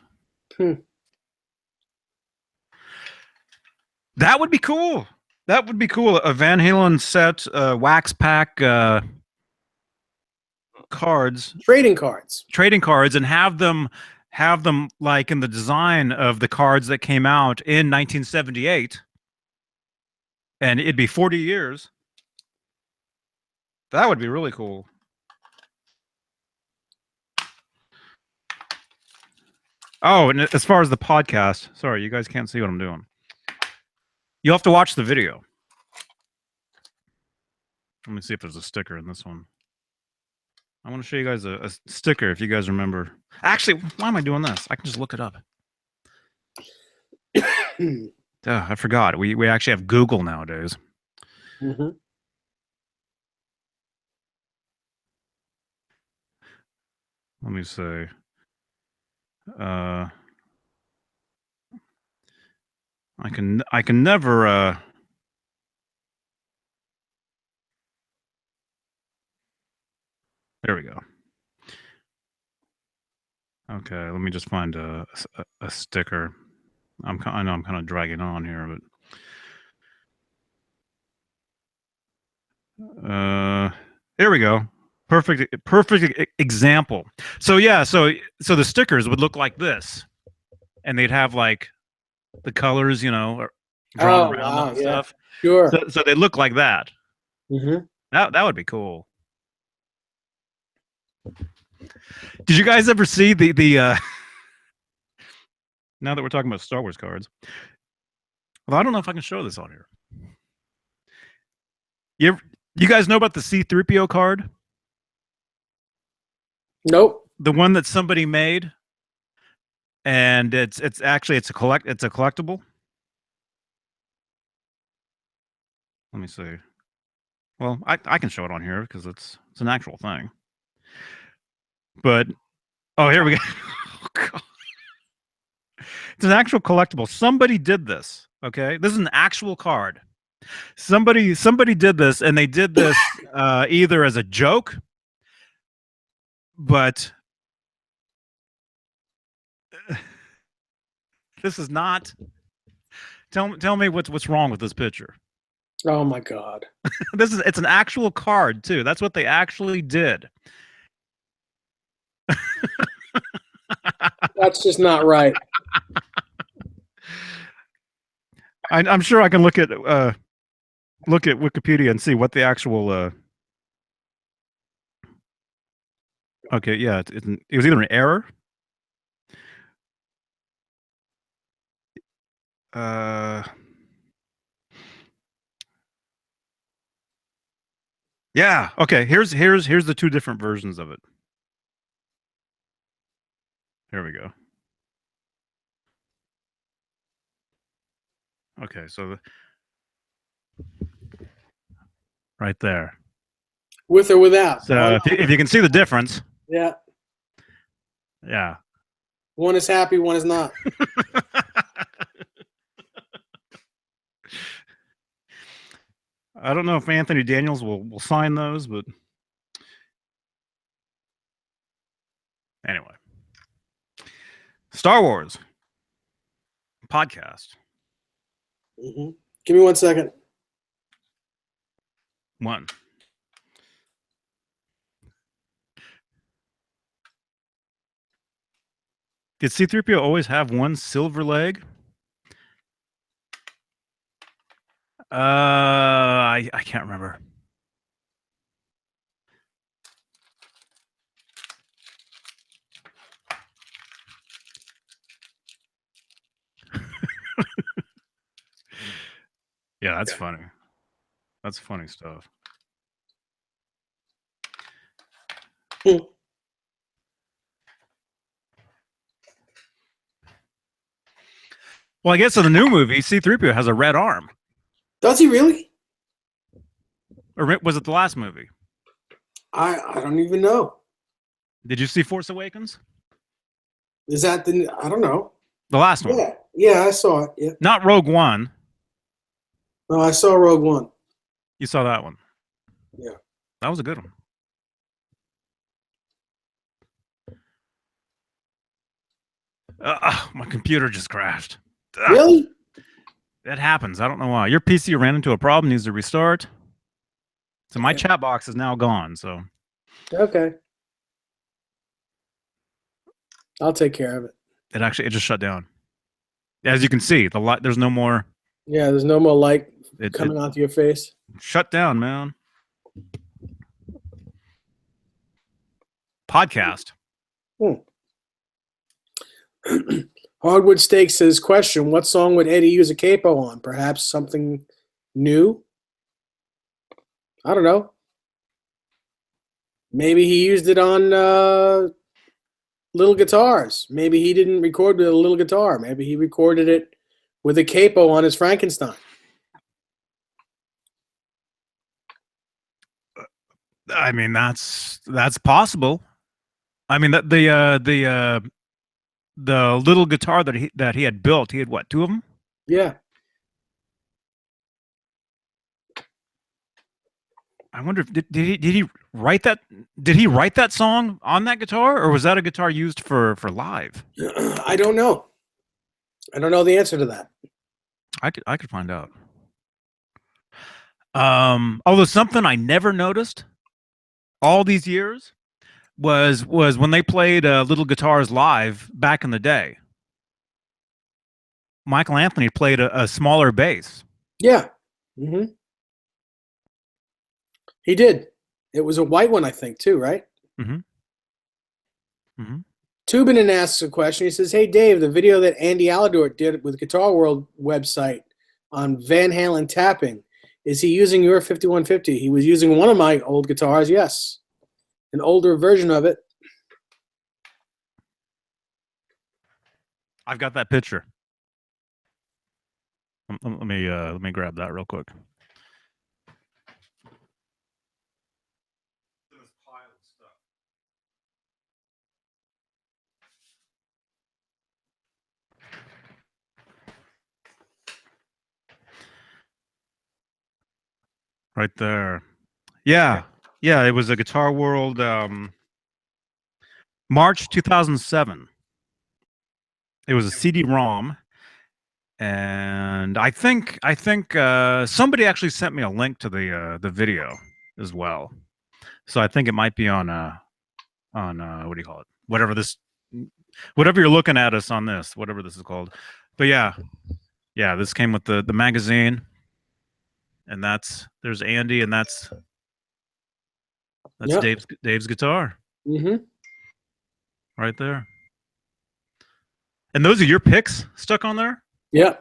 That would be cool. That would be cool. A Van Halen set, wax pack cards, trading cards, and have them like in the design of the cards that came out in 1978, and it'd be 40 years. That would be really cool. Oh, and as far as the podcast, sorry, you guys can't see what I'm doing. You'll have to watch the video. Let me see if there's a sticker in this one. I want to show you guys a sticker if you guys remember. Actually, why am I doing this? I can just look it up. I forgot. We actually have Google nowadays. Mm-hmm. Let me see. I can never there we go. Okay, let me just find a sticker. I know I'm kind of dragging on here, but here we go. Perfect example. So yeah, so the stickers would look like this, and they'd have like the colors, drawn around them and stuff. Sure. So they look like that. Mm-hmm. That would be cool. Did you guys ever see the now that we're talking about Star Wars cards? Well, I don't know if I can show this on here. You guys know about the C-3PO card? Nope. The one that somebody made, and it's a collectible. Let me see. Well, I can show it on here because it's an actual thing. But oh, here we go. Oh, God. It's an actual collectible. Somebody did this. Okay, this is an actual card. Somebody did this, and they did this either as a joke, but this is not. Tell me what's wrong with this picture. Oh my God. It's an actual card too. That's what they actually did. That's just not right. I'm sure I can look at Wikipedia and see what the actual. Okay, yeah, it was either an error. Yeah. Okay. Here's the two different versions of it. Here we go. Okay, so right there. With or without. So if you can see the difference. Yeah. Yeah. One is happy, one is not. I don't know if Anthony Daniels will sign those, but anyway. Star Wars podcast. Mm-hmm. Give me 1 second. One. Did C-3PO always have one silver leg? I can't remember. Yeah, that's funny. That's funny stuff. Well, I guess in the new movie, C-3PO has a red arm. Does he really? Or was it the last movie? I don't even know. Did you see Force Awakens? Is that I don't know. The last one. Yeah, I saw it. Yeah. Not Rogue One. No, I saw Rogue One. You saw that one. Yeah. That was a good one. My computer just crashed. Really? That happens. I don't know why. Your PC ran into a problem, needs to restart. So my chat box is now gone. So okay, I'll take care of it. It just shut down. As you can see, the light. There's no more. Yeah, there's no more light coming onto your face. Shut down, man. Podcast. Hardwood Steak says, question, what song would Eddie use a capo on? Perhaps something new? I don't know. Maybe he used it on little guitars. Maybe he didn't record with a little guitar. Maybe he recorded it with a capo on his Frankenstein. I mean, that's possible. I mean, the little guitar that he had built, he had what, 2 of them? Yeah. I wonder if did he write that? Did he write that song on that guitar, or was that a guitar used for live? I don't know. I don't know the answer to that. I could find out. Although something I never noticed all these years was when they played little guitars live back in the day. Michael Anthony played a smaller bass. Yeah. Mm-hmm. He did. It was a white one, I think, too, right? Mm-hmm. Mm-hmm. Tubinin asks a question. He says, hey, Dave, the video that Andy Alador did with Guitar World website on Van Halen tapping, is he using your 5150? He was using one of my old guitars, yes. An older version of it. I've got that picture. Let me grab that real quick. Right there. Yeah. Yeah, it was a Guitar World March 2007. It was a CD-ROM, and I think somebody actually sent me a link to the video as well. So I think it might be on what do you call it? Whatever you're looking at us on this, whatever this is called. But yeah, this came with the magazine. And there's Andy, and that's Yep. Dave's guitar. Mm-hmm. Right there. And those are your picks stuck on there? Yeah.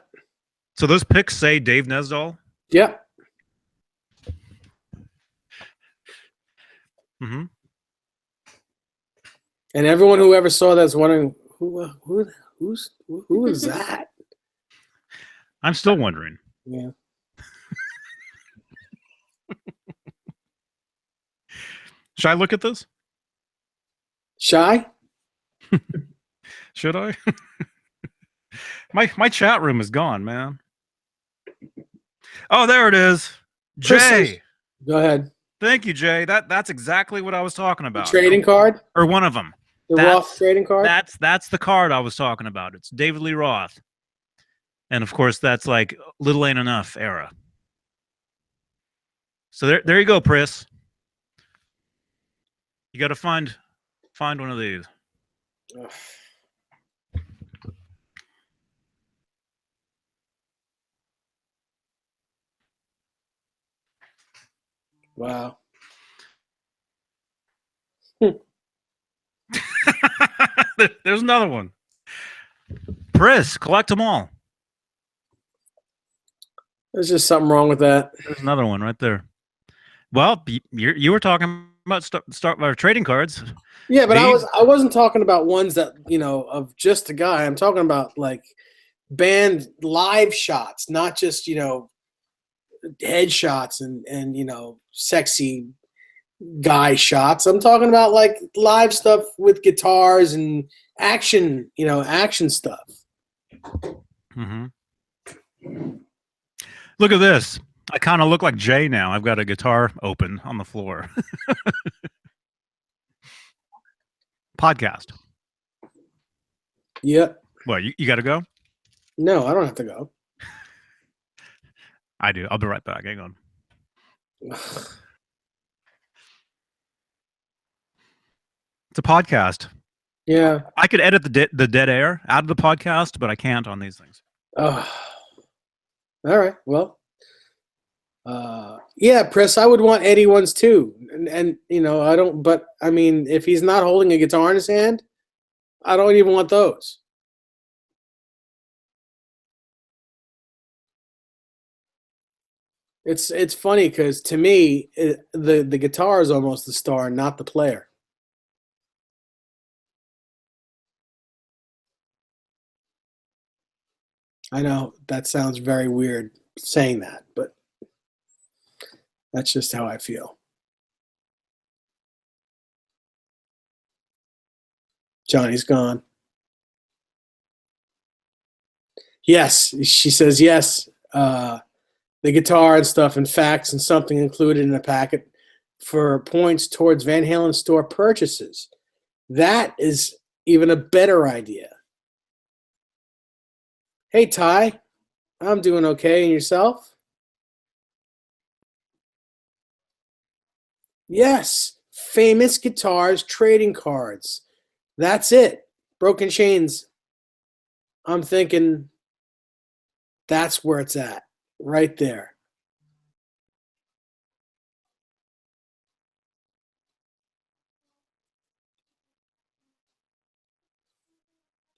So those picks say Dave Nesdall? Yeah. Mm-hmm. And everyone who ever saw that's wondering who is that? I'm still wondering. Yeah. Should I look at this? Shy? Should I? my chat room is gone, man. Oh, there it is. Jay. Go ahead. Thank you, Jay. That's exactly what I was talking about. The trading card? Or one of them. The Roth trading card? That's the card I was talking about. It's David Lee Roth. And of course, that's like Little Ain't Enough era. So there you go, Pris. You got to find one of these. Ugh. Wow. There's another one. Pris, collect them all. There's just something wrong with that. There's another one right there. Well, you were talking about start trading cards. Yeah, but I wasn't talking about ones that, of just a guy. I'm talking about like band live shots, not just, headshots and sexy guy shots. I'm talking about like live stuff with guitars and action stuff. Mm-hmm. Look at this. I kind of look like Jay now. I've got a guitar open on the floor. Podcast. Yep. What, you got to go? No, I don't have to go. I do. I'll be right back. Hang on. It's a podcast. Yeah. I could edit the dead air out of the podcast, but I can't on these things. Oh. All right. Well. Yeah, Pris, I would want Eddie ones too. And I don't, but I mean, if he's not holding a guitar in his hand, I don't even want those. It's funny because to me, the guitar is almost the star, not the player. I know that sounds very weird saying that, but that's just how I feel. Johnny's gone. Yes, she says yes. The guitar and stuff, and facts, and something included in the packet for points towards Van Halen store purchases. That is even a better idea. Hey, Ty. I'm doing okay. And yourself? Yes. Famous guitars trading cards. That's it. Broken Chains. I'm thinking that's where it's at. Right there.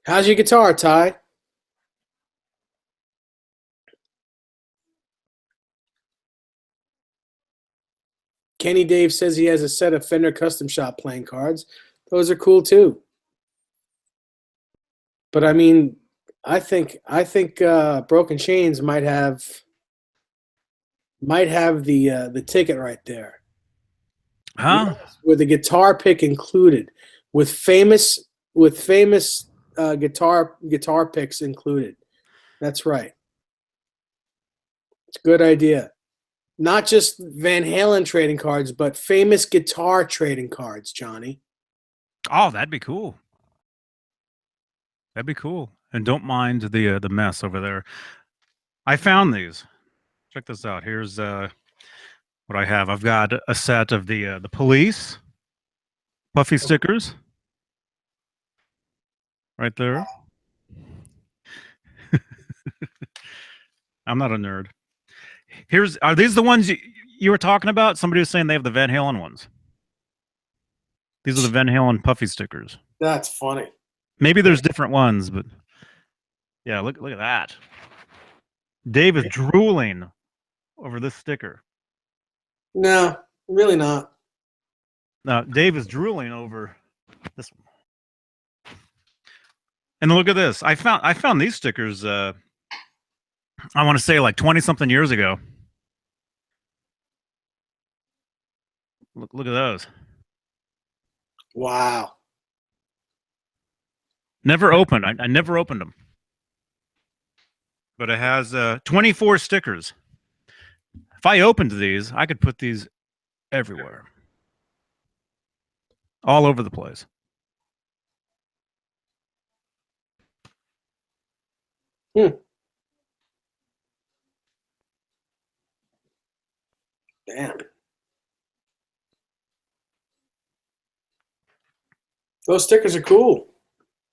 How's your guitar, Ty? Kenny Dave says he has a set of Fender Custom Shop playing cards. Those are cool too. But I mean, I think Broken Chains might have the ticket right there. Huh? Yes, with a guitar pick included, with famous guitar picks included. That's right. It's a good idea. Not just Van Halen trading cards, but famous guitar trading cards, Johnny. Oh, that'd be cool. That'd be cool. And don't mind the mess over there. I found these. Check this out. Here's what I have. I've got a set of the Police puffy stickers right there. I'm not a nerd. Are these the ones you were talking about? Somebody was saying they have the Van Halen ones. These are the Van Halen puffy stickers. That's funny. Maybe there's different ones, but yeah, look at that. Dave is drooling over this sticker. No, really not. No, Dave is drooling over this one. And look at this. I found these stickers I want to say like 20-something years ago. Look at those. Wow. Never opened. I never opened them. But it has 24 stickers. If I opened these, I could put these everywhere. All over the place. Damn. Those stickers are cool.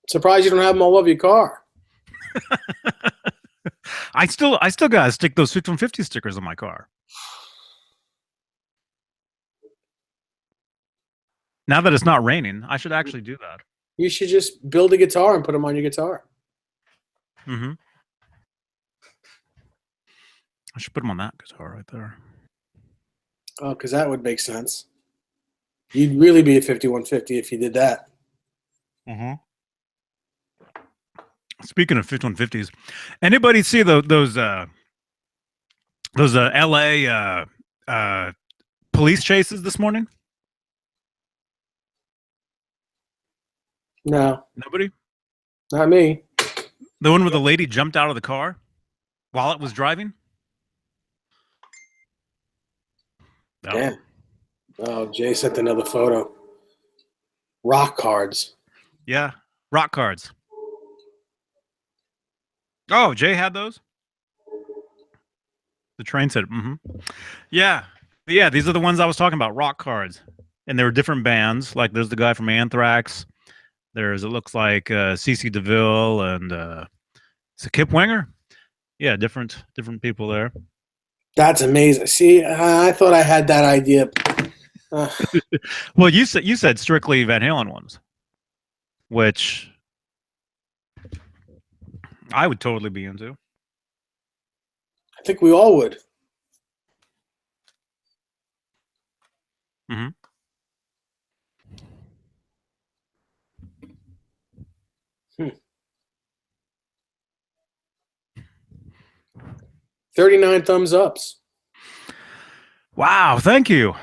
Surprised you don't have them all over your car. I still gotta stick those 5150 stickers on my car. Now that it's not raining, I should actually do that. You should just build a guitar and put them on your guitar. Mm-hmm. I should put them on that guitar right there. Oh, because that would make sense. You'd really be a 5150 if you did that. Mm-hmm. Speaking of 5150s, anybody see those LA police chases this morning? No, Nobody? not me. The one where the lady jumped out of the car while it was driving? No. Damn. Oh, Jay sent another photo. Rock cards. Yeah, rock cards. Oh, Jay had those? The train said, mm-hmm. Yeah. These are the ones I was talking about, rock cards. And there were different bands. Like there's the guy from Anthrax. It looks like CC DeVille and is it Kip Winger? Yeah, different people there. That's amazing. See, I thought I had that idea. Well, you said strictly Van Halen ones, which I would totally be into. I think we all would. Mhm. 39 thumbs ups. Wow, thank you.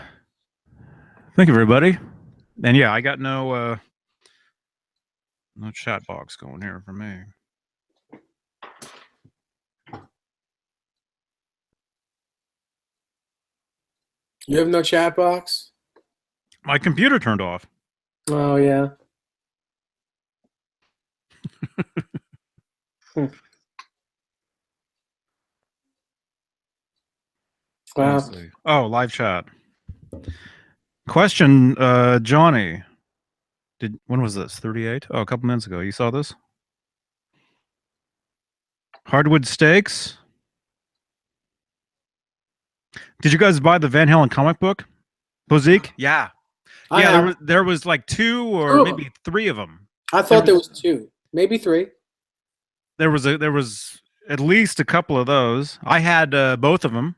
Thank you, everybody. And yeah, I got no chat box going here for me. You have no chat box? My computer turned off. Oh, yeah. Wow. Let's see. Oh, live chat. Question, Johnny. When was this? 38? Oh, a couple minutes ago. You saw this? Hardwood Steaks. Did you guys buy the Van Halen comic book? Bozique? Yeah. Yeah, there was like 2 or maybe 3 of them. I thought there was 2, maybe 3. There was at least a couple of those. I had both of them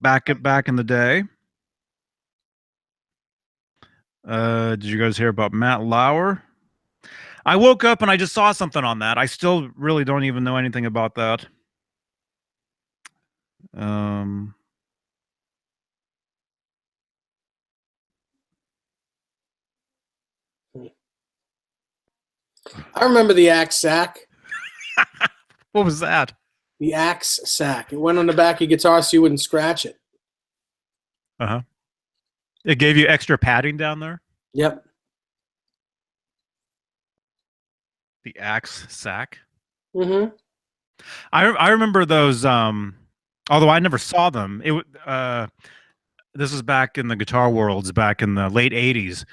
back in the day. Did you guys hear about Matt Lauer? I woke up and I just saw something on that. I still really don't even know anything about that. I remember the axe sack. What was that? The axe sack. It went on the back of your guitar so you wouldn't scratch it. Uh-huh. It gave you extra padding down there? Yep. The axe sack? Mm-hmm. I remember those, although I never saw them. This was back in the guitar worlds, back in the late 80s.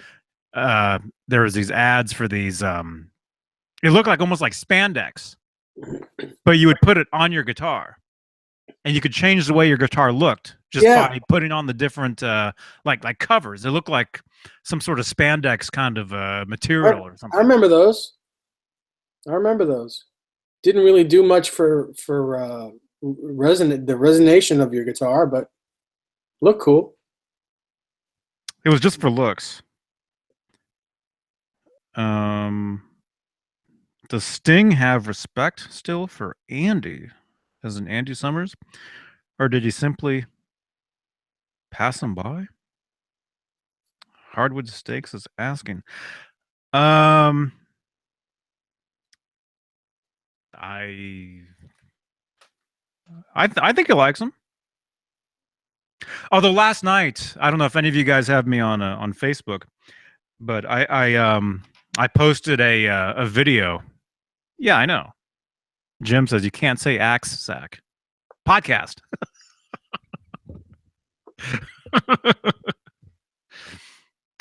There was these ads for these, it looked like almost like spandex, but you would put it on your guitar. And you could change the way your guitar looked just by putting on the different like covers. It looked like some sort of spandex kind of material or something. I remember those. Didn't really do much for the resonation of your guitar, but looked cool. It was just for looks. Does Sting have respect still for Andy, as in Andy Summers, or did he simply pass him by? Hardwood Steaks is asking. I think he likes him. Although last night, I don't know if any of you guys have me on Facebook, but I posted a video. Yeah, I know. Jim says you can't say axe sack. Podcast.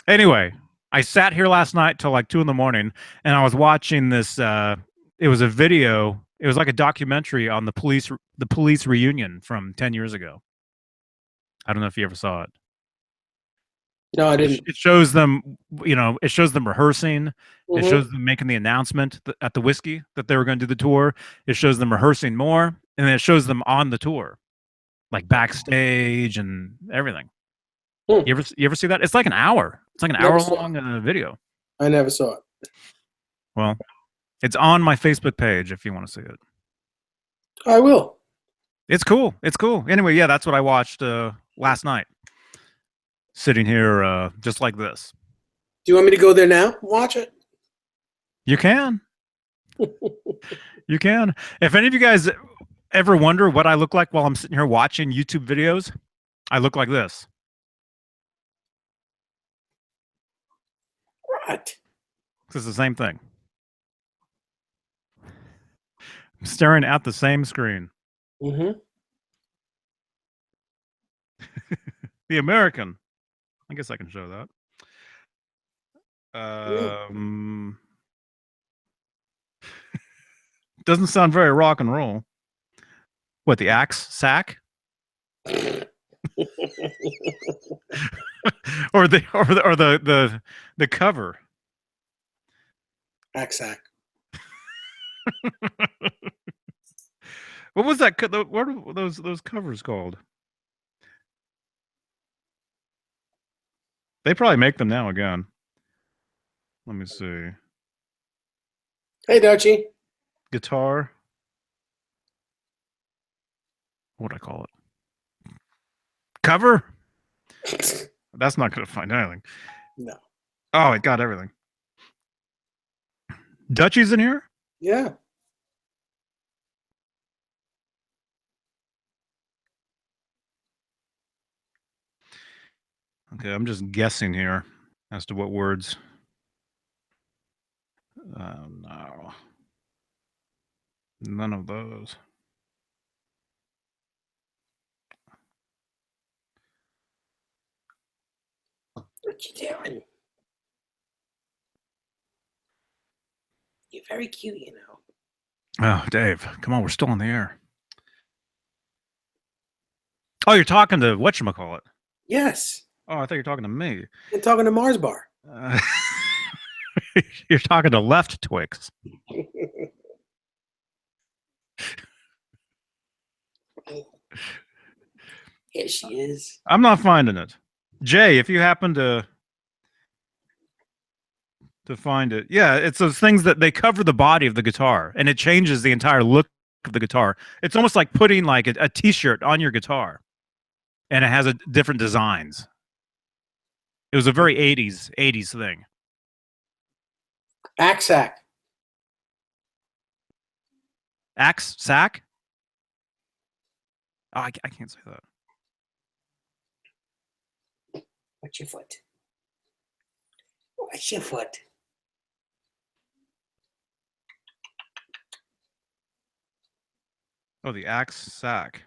Anyway, I sat here last night till like 2 in the morning, and I was watching this. It was a video. It was like a documentary on the police reunion from 10 years ago. I don't know if you ever saw it. No, I didn't. It shows them, it shows them rehearsing. Mm-hmm. It shows them making the announcement at the Whiskey that they were going to do the tour. It shows them rehearsing more, and then it shows them on the tour, like backstage and everything. You ever see that? It's like an hour. It's like an hour-long video. I never saw it. Well, it's on my Facebook page if you want to see it. I will. It's cool. It's cool. Anyway, yeah, that's what I watched last night. Sitting here just like this. Do you want me to go there now? Watch it. You can. You can. If any of you guys ever wonder what I look like while I'm sitting here watching YouTube videos, I look like this. What? This is the same thing. I'm staring at the same screen. Mm-hmm. The American. I guess I can show that. Doesn't sound very rock and roll. What, the axe sack? or the cover. Axe sack. What was that? What are those covers called? They probably make them now again. Let me see. Hey, Dutchie. Guitar. What would I call it? Cover? That's not going to find anything. No. Oh, it got everything. Dutchie's in here? Yeah. Okay, I'm just guessing here as to what words. No. None of those. What you doing? You're very cute, you know. Oh, Dave, come on, we're still on the air. Oh, you're talking to whatchamacallit. Yes. Oh, I thought you were talking to me. I'm talking to Mars Bar. You're talking to Left Twix. Here she is. I'm not finding it. Jay, if you happen to find it. Yeah, it's those things that they cover the body of the guitar and it changes the entire look of the guitar. It's almost like putting like a t-shirt on your guitar and it has different designs. It was a very 80s thing. Axac. Axe sack? Oh, I can't say that. Watch your foot. Watch your foot. Oh, the axe sack.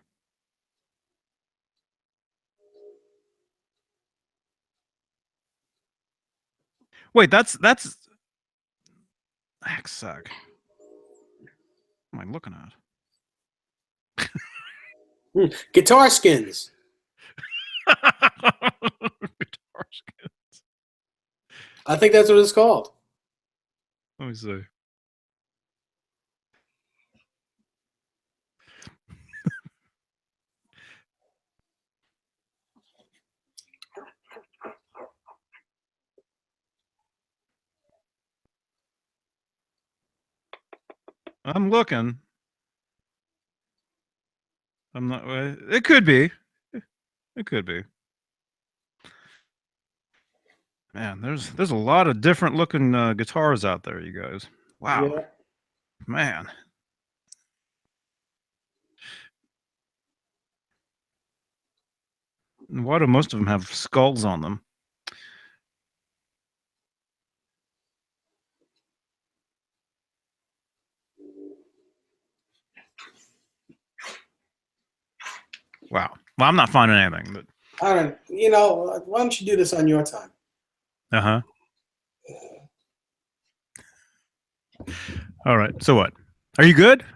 Wait, that's axe sack. What am I looking at? Guitar skins. Guitar skins. I think that's what it's called. Let me see. I'm looking. I'm not. It could be. It could be. Man, there's a lot of different looking guitars out there, you guys. Wow, Yeah. man. And why do most of them have skulls on them? Wow. Well, I'm not finding anything, but I don't. You know, why don't you do this on your time? uh-huh. All right. So what? Are you good?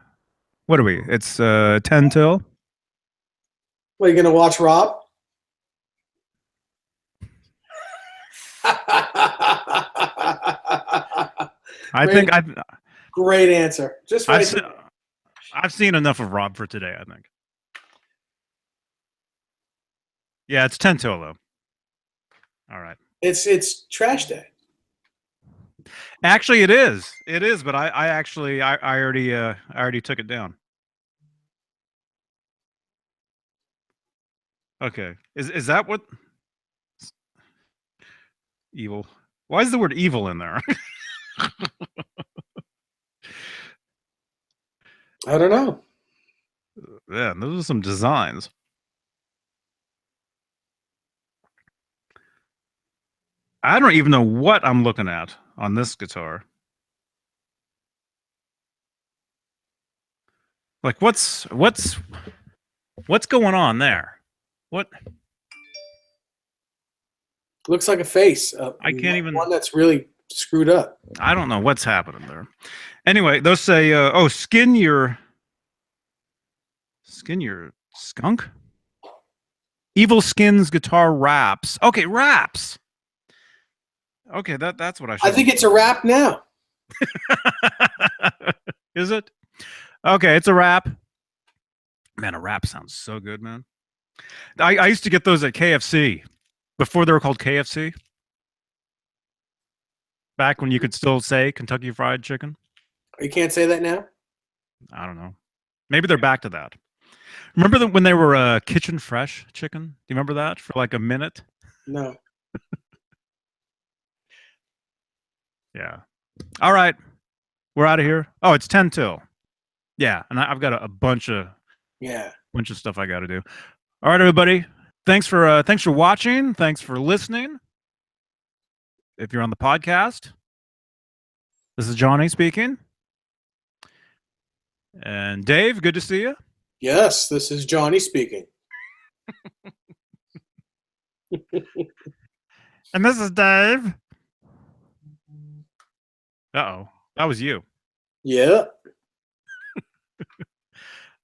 What are we? It's 10 till. What, you gonna watch Rob? I think I've Great answer. Just right. I've seen enough of Rob for today, I think. Yeah, it's 10 till though. All right. It's trash day. Actually, it is. It is, but I already took it down. Okay. Is that what evil? Why is the word evil in there? I don't know. Yeah, those are some designs. I don't even know what I'm looking at on this guitar. Like what's going on there? What? Looks like a face. I can't even. One that's really screwed up. I don't know what's happening there. Anyway, those say, "Oh, skin your skunk." Evil Skins guitar wraps. Okay, wraps. Okay, that's what I should. I think it's a wrap now. Is it? Okay, it's a wrap. Man, a wrap sounds so good, man. I used to get those at KFC before they were called KFC. Back when you could still say Kentucky Fried Chicken. You can't say that now? I don't know. Maybe they're back to that. Remember when they were kitchen fresh chicken? Do you remember that for like a minute? No. Yeah. All right. We're out of here. Oh, it's 10 till. Yeah, and I've got a bunch of stuff I got to do. All right, everybody. Thanks for watching. Thanks for listening. If you're on the podcast, this is Johnny speaking. And Dave, good to see you. Yes, this is Johnny speaking. And this is Dave. Uh-oh. That was you. Yeah.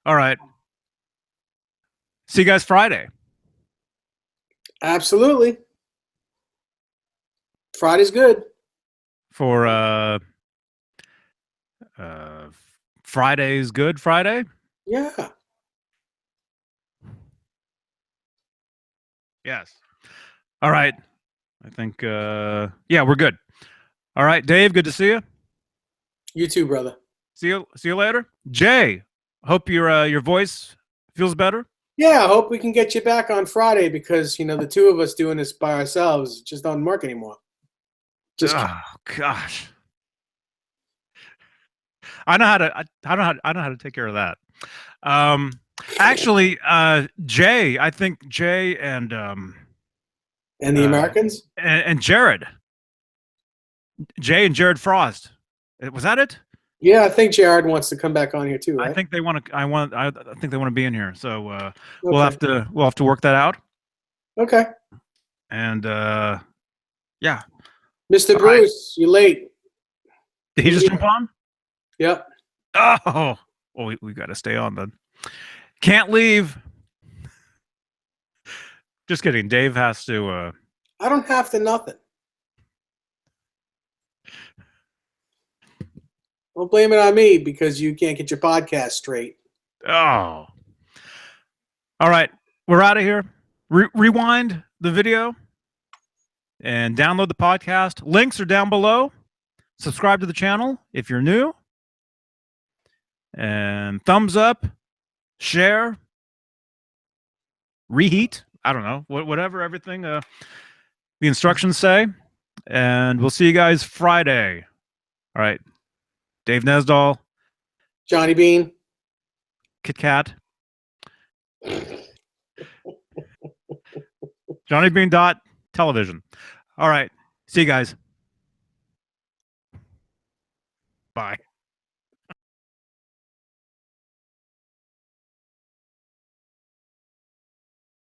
All right. See you guys Friday. Absolutely. Friday's good. For Friday's Good Friday? Yeah. Yes. All right. I think yeah, we're good. All right, Dave, good to see you. You too, brother. See you later. Jay, hope your voice feels better. Yeah, I hope we can get you back on Friday because, the two of us doing this by ourselves just don't work anymore. Oh gosh. I know how to take care of that. Actually, Jay, I think Jay and the Americans and Jared, Jay and Jared Frost, was that it? Yeah, I think Jared wants to come back on here too, right? I think they want to. I think they want to be in here. So we'll have to work that out. Okay. And yeah, Mr. All Bruce, you're late. Did he just jump on? Yep. Oh, well, we got to stay on then. Can't leave. Just kidding. Dave has to. I don't have to nothing. Don't blame it on me because you can't get your podcast straight. Oh. All right. We're out of here. Rewind the video and download the podcast. Links are down below. Subscribe to the channel if you're new. And thumbs up, share, reheat. I don't know. Whatever, everything the instructions say. And we'll see you guys Friday. All right. Dave Nesdahl. Johnny Beane. Kit Kat. Johnny Bean Television. All right. See you guys. Bye.